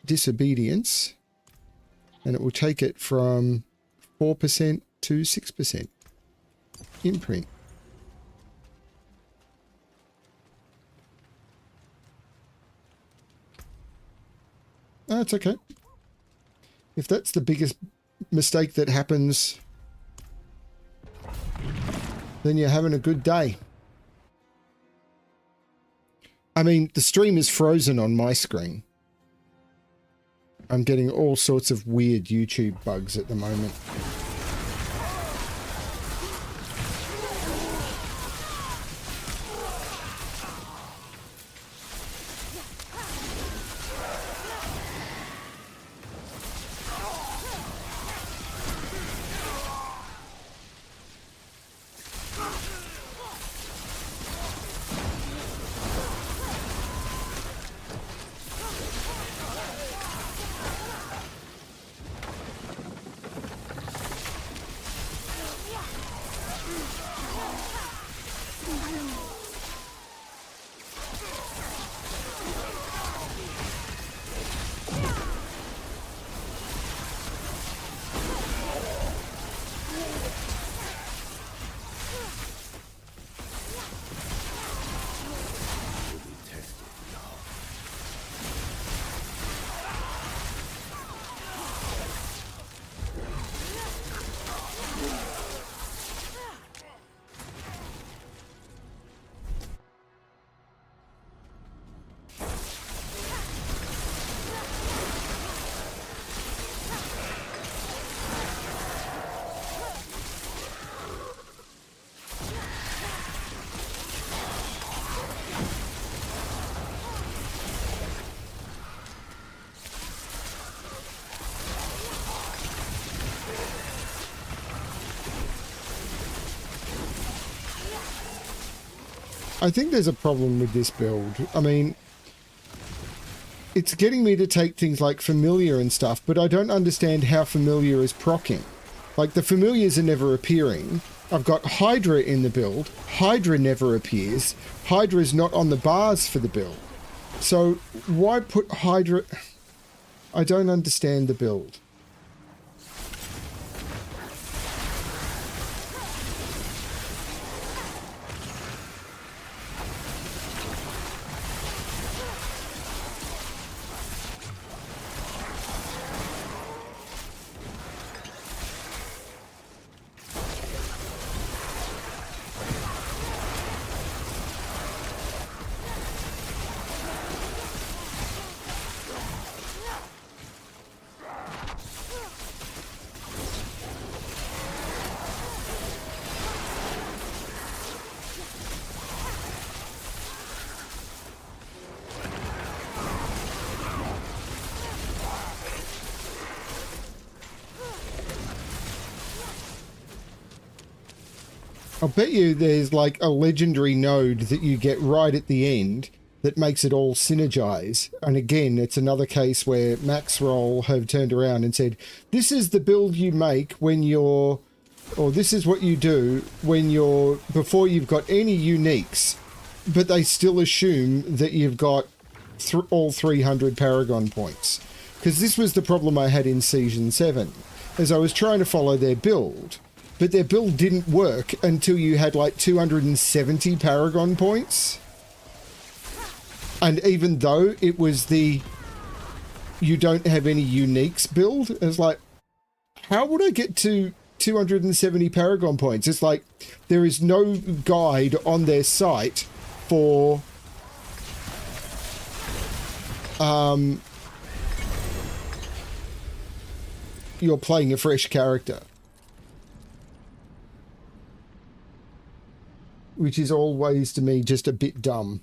disobedience. And it will take it from 4% to 6% imprint. That's okay. If that's the biggest mistake that happens, then you're having a good day. I mean, the stream is frozen on my screen. I'm getting all sorts of weird YouTube bugs at the moment. I think there's a problem with this build. I mean, it's getting me to take things like familiar and stuff, but I don't understand how familiar is proccing. Like, the familiars are never appearing. I've got Hydra in the build. Hydra never appears. Hydra's not on the bars for the build. So why put Hydra? I don't understand the build. I'll bet you there's like a legendary node that you get right at the end that makes it all synergize. And again, it's another case where Maxroll have turned around and said, this is the build you make when you're, or this is what you do when you're, before you've got any uniques, but they still assume that you've got all 300 Paragon points. Because this was the problem I had in Season 7, as I was trying to follow their build, but their build didn't work until you had like 270 Paragon points. And even though it was the you don't have any uniques build, it's like, how would I get to 270 Paragon points? It's like there is no guide on their site for you're playing a fresh character, which is always to me just a bit dumb.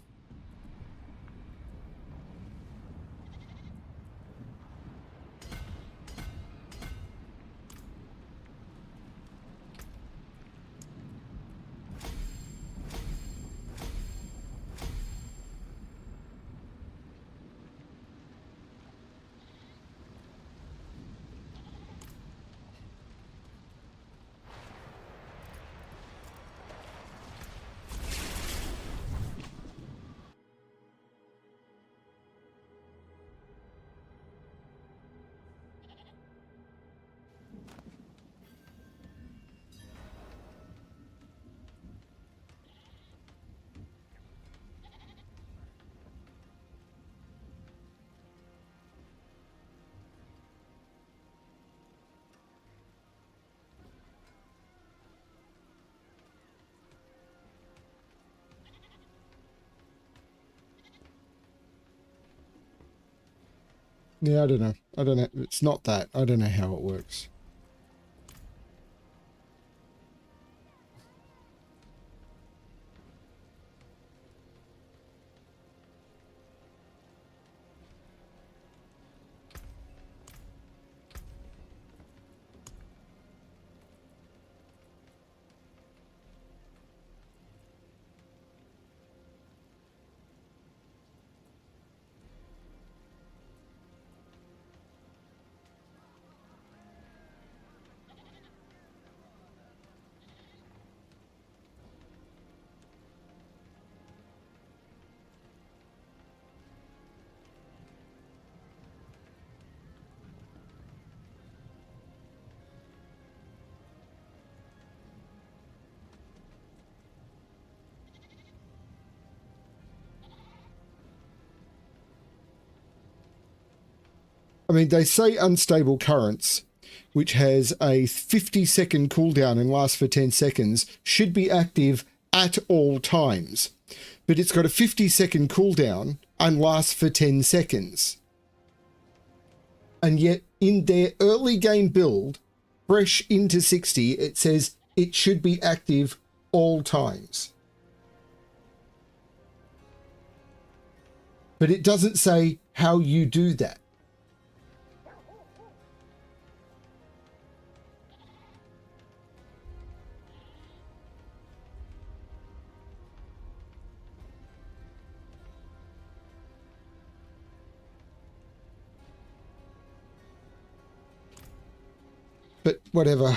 Yeah, I don't know. I don't know. It's not that. I don't know how it works. I mean, they say unstable currents, which has a 50-second cooldown and lasts for 10 seconds, should be active at all times. But it's got a 50-second cooldown and lasts for 10 seconds. And yet, in their early game build, fresh into 60, it says it should be active all times. But it doesn't say how you do that. But whatever.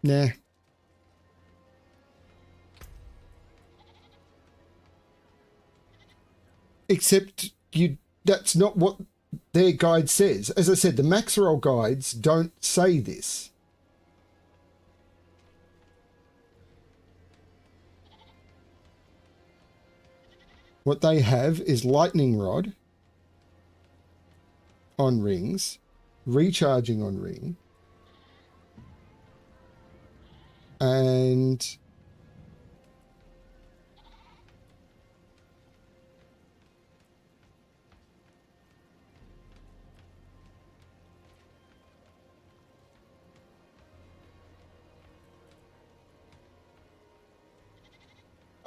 Nah. Except that's not what their guide says. As I said, the max roll guides don't say this. What they have is lightning rod on rings, recharging on ring, and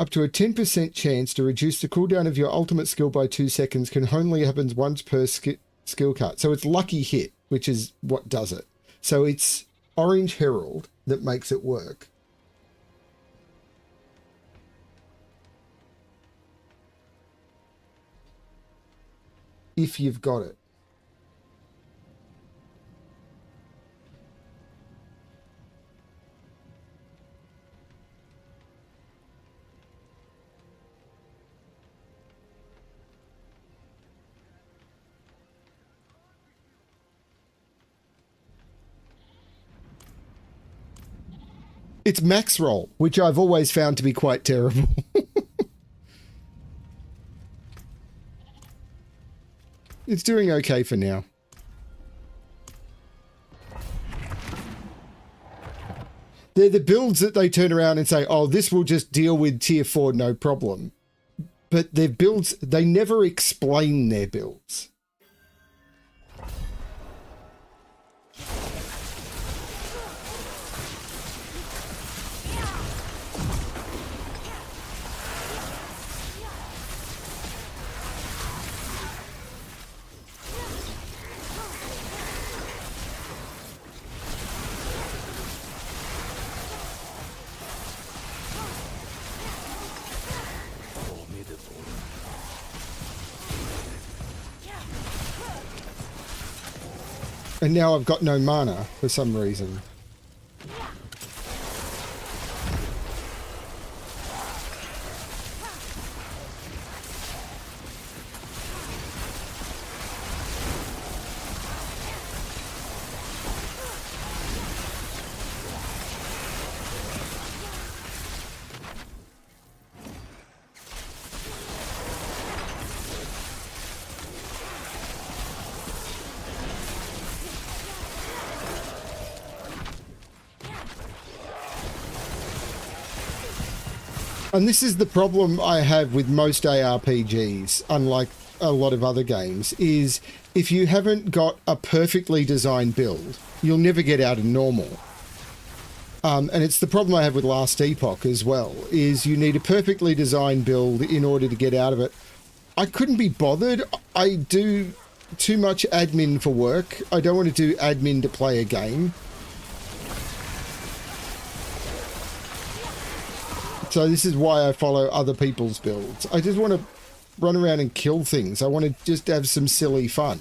up to a 10% chance to reduce the cooldown of your ultimate skill by 2 seconds can only happen once per skill cut. So it's lucky hit, which is what does it. So it's Orange Herald that makes it work. If you've got it. It's max roll, which I've always found to be quite terrible. It's doing okay for now. They're the builds that they turn around and say, oh, this will just deal with tier 4, no problem. But their builds, they never explain their builds. And now I've got no mana for some reason. And this is the problem I have with most ARPGs, unlike a lot of other games, is if you haven't got a perfectly designed build, you'll never get out of normal. And it's the problem I have with Last Epoch as well, is you need a perfectly designed build in order to get out of it. I couldn't be bothered. I do too much admin for work. I don't want to do admin to play a game. So this is why I follow other people's builds. I just want to run around and kill things. I want to just have some silly fun.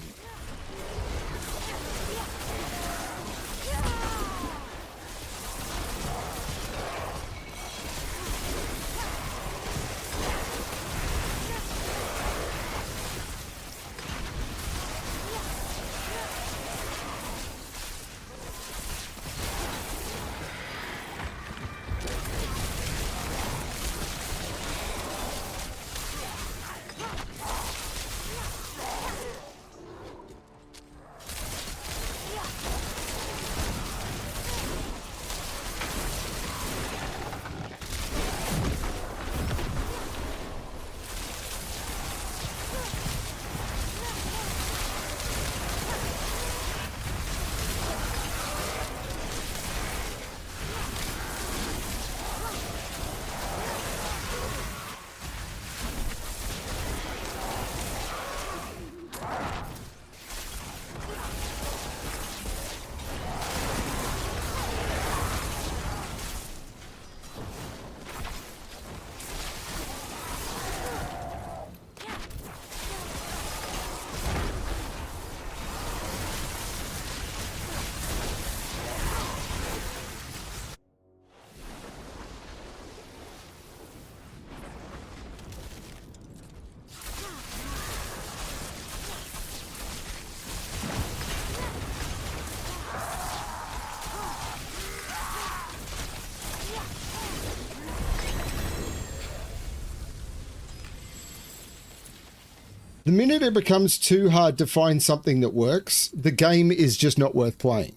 The minute it becomes too hard to find something that works, the game is just not worth playing.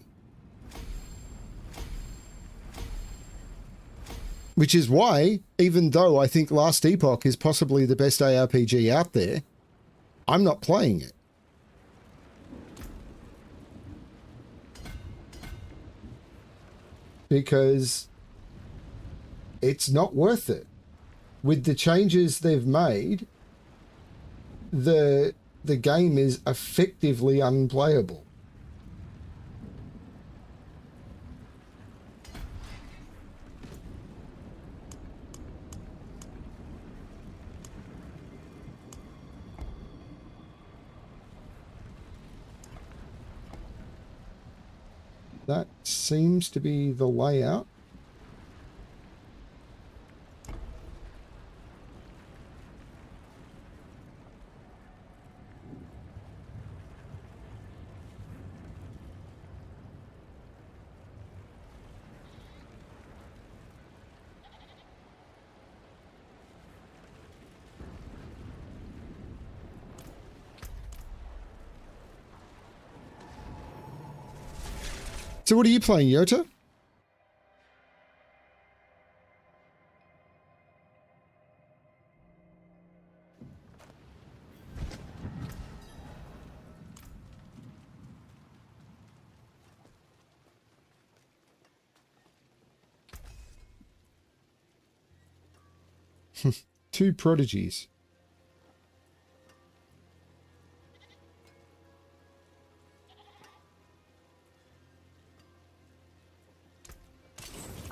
Which is why, even though I think Last Epoch is possibly the best ARPG out there, I'm not playing it. Because it's not worth it. With the changes they've made, the game is effectively unplayable. That seems to be the layout. So what are you playing, Yota? Two prodigies.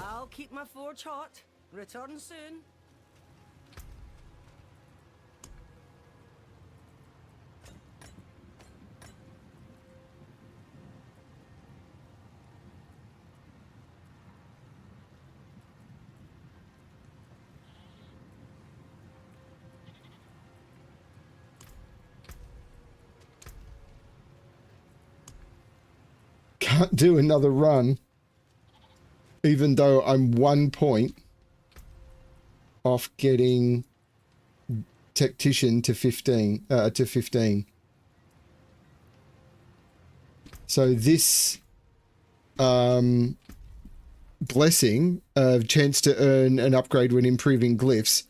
I'll keep my forge hot. Return soon. Can't do another run, even though I'm 1 point off getting tactician to 15. So this blessing of chance to earn an upgrade when improving glyphs,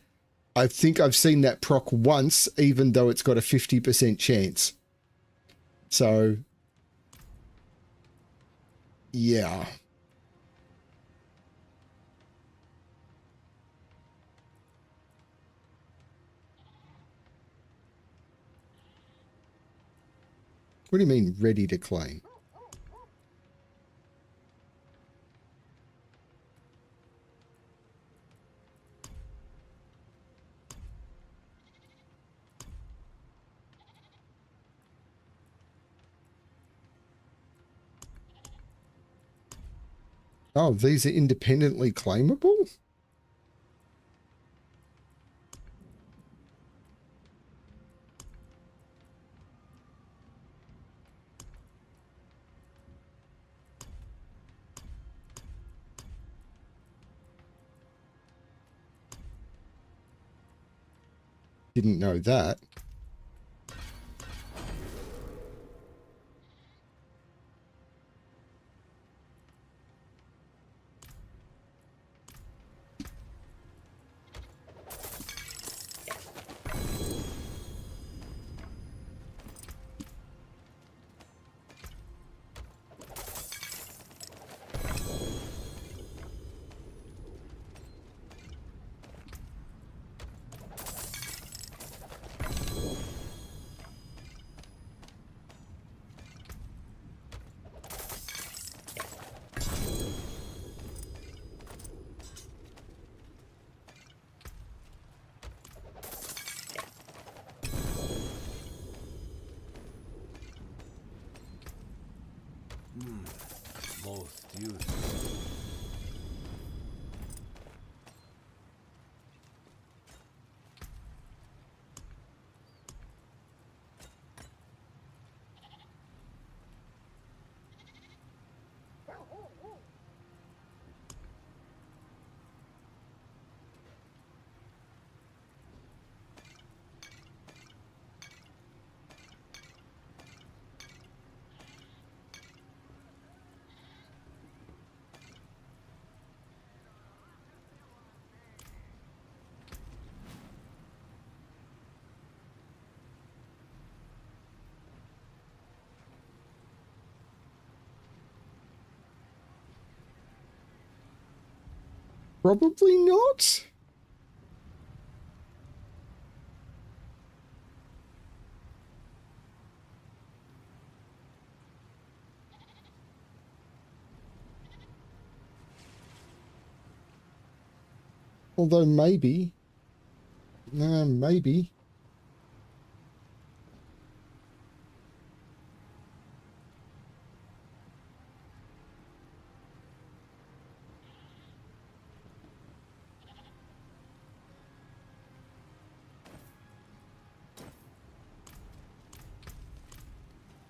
I think I've seen that proc once, even though it's got a 50% chance. So yeah. What do you mean, ready to claim? Oh, these are independently claimable? Didn't know that. Probably not. Although maybe. Maybe.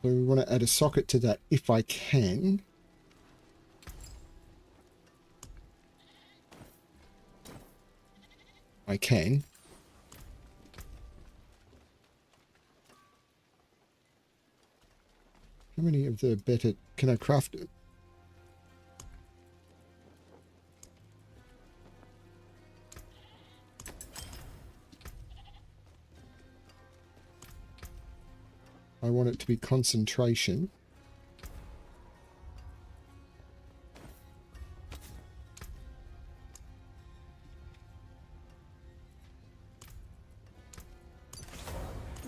So we want to add a socket to that if I can. I can. How many of the better can I craft it? I want it to be concentration.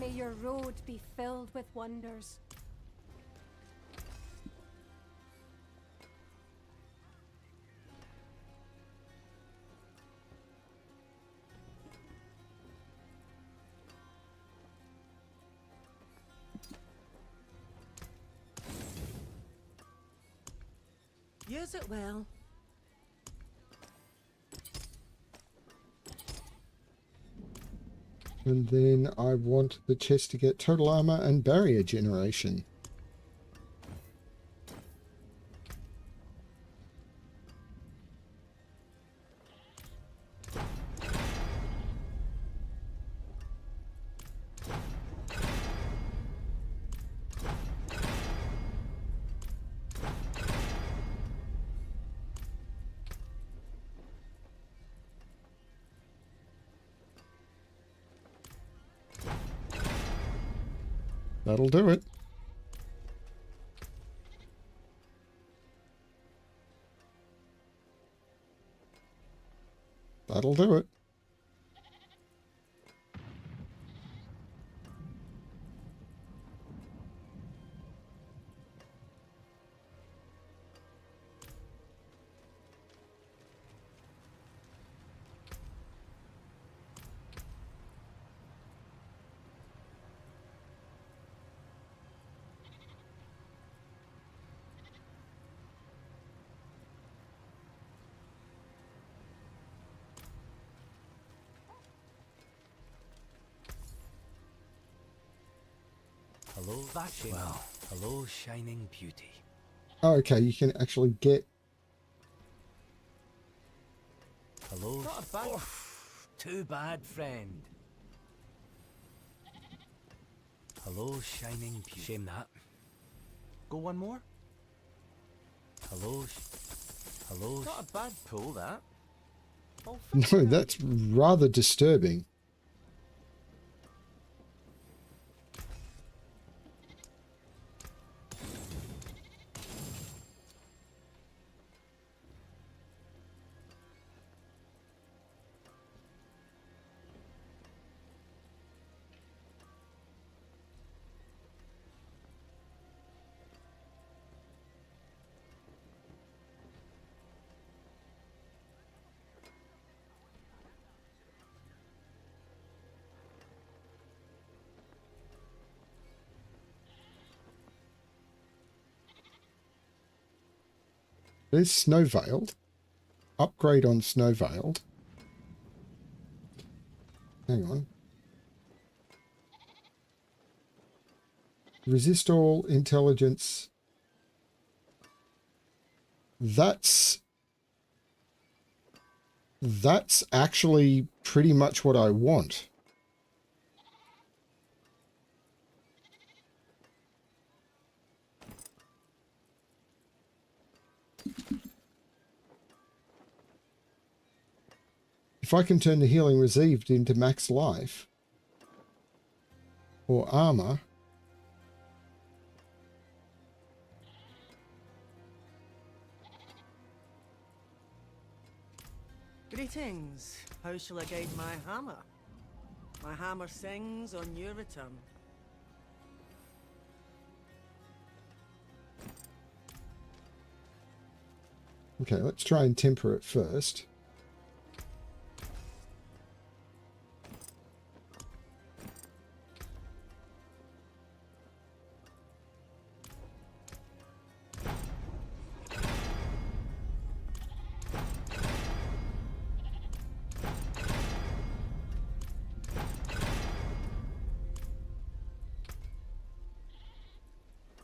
May your road be filled with wonders. Use it well. And then I want the chest to get total armor and barrier generation. That'll do it. That'll do it. Hello, Vashin. Well, hello, shining beauty. Oh, okay, you can actually get... Hello. Not a bad. Too bad, friend. Hello, shining beauty. Shame that. Go one more. Hello. Hello. Not a bad pull, that. No, that's rather disturbing. There's Snow Veiled. Upgrade on Snow Veiled. Hang on. Resist all intelligence. That's actually pretty much what I want. If I can turn the healing received into max life or armor, Greetings. How shall I guide my hammer? My hammer sings on your return. Okay, let's try and temper it first.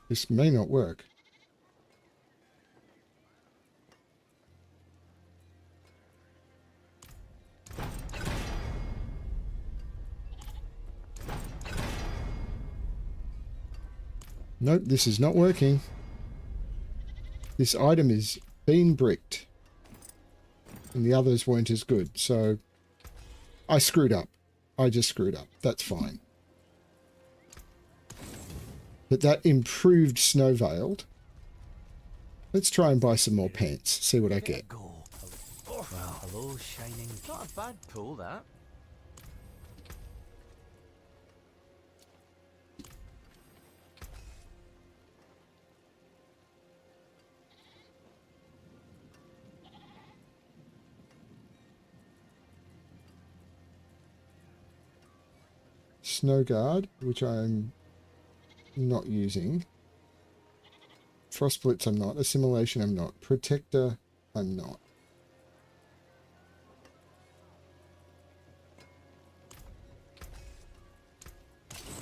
This may not work. Nope, this is not working. This item is being bricked. And the others weren't as good, so I screwed up. I just screwed up. That's fine. But that improved Snow Veiled. Let's try and buy some more pants, see what I get. Go. Well, hello, shining. Not a bad pull, that. Snow Guard, which I'm not using. Frost Blitz I'm not. Assimilation I'm not. Protector I'm not.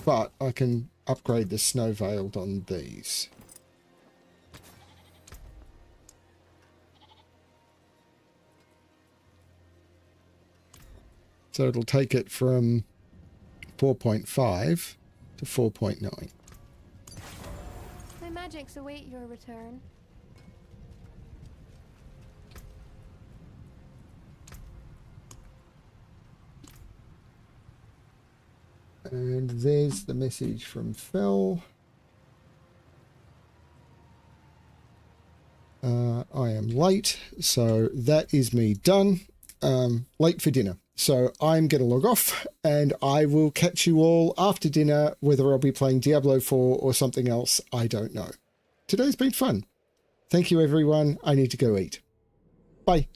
But I can upgrade the Snow Veiled on these. So it'll take it from 4.5 to 4.9. My magics await your return. And there's the message from Phil. I am late, so that is me done. Late for dinner. So I'm going to log off and I will catch you all after dinner, whether I'll be playing Diablo 4 or something else, I don't know. Today's been fun. Thank you, everyone. I need to go eat. Bye.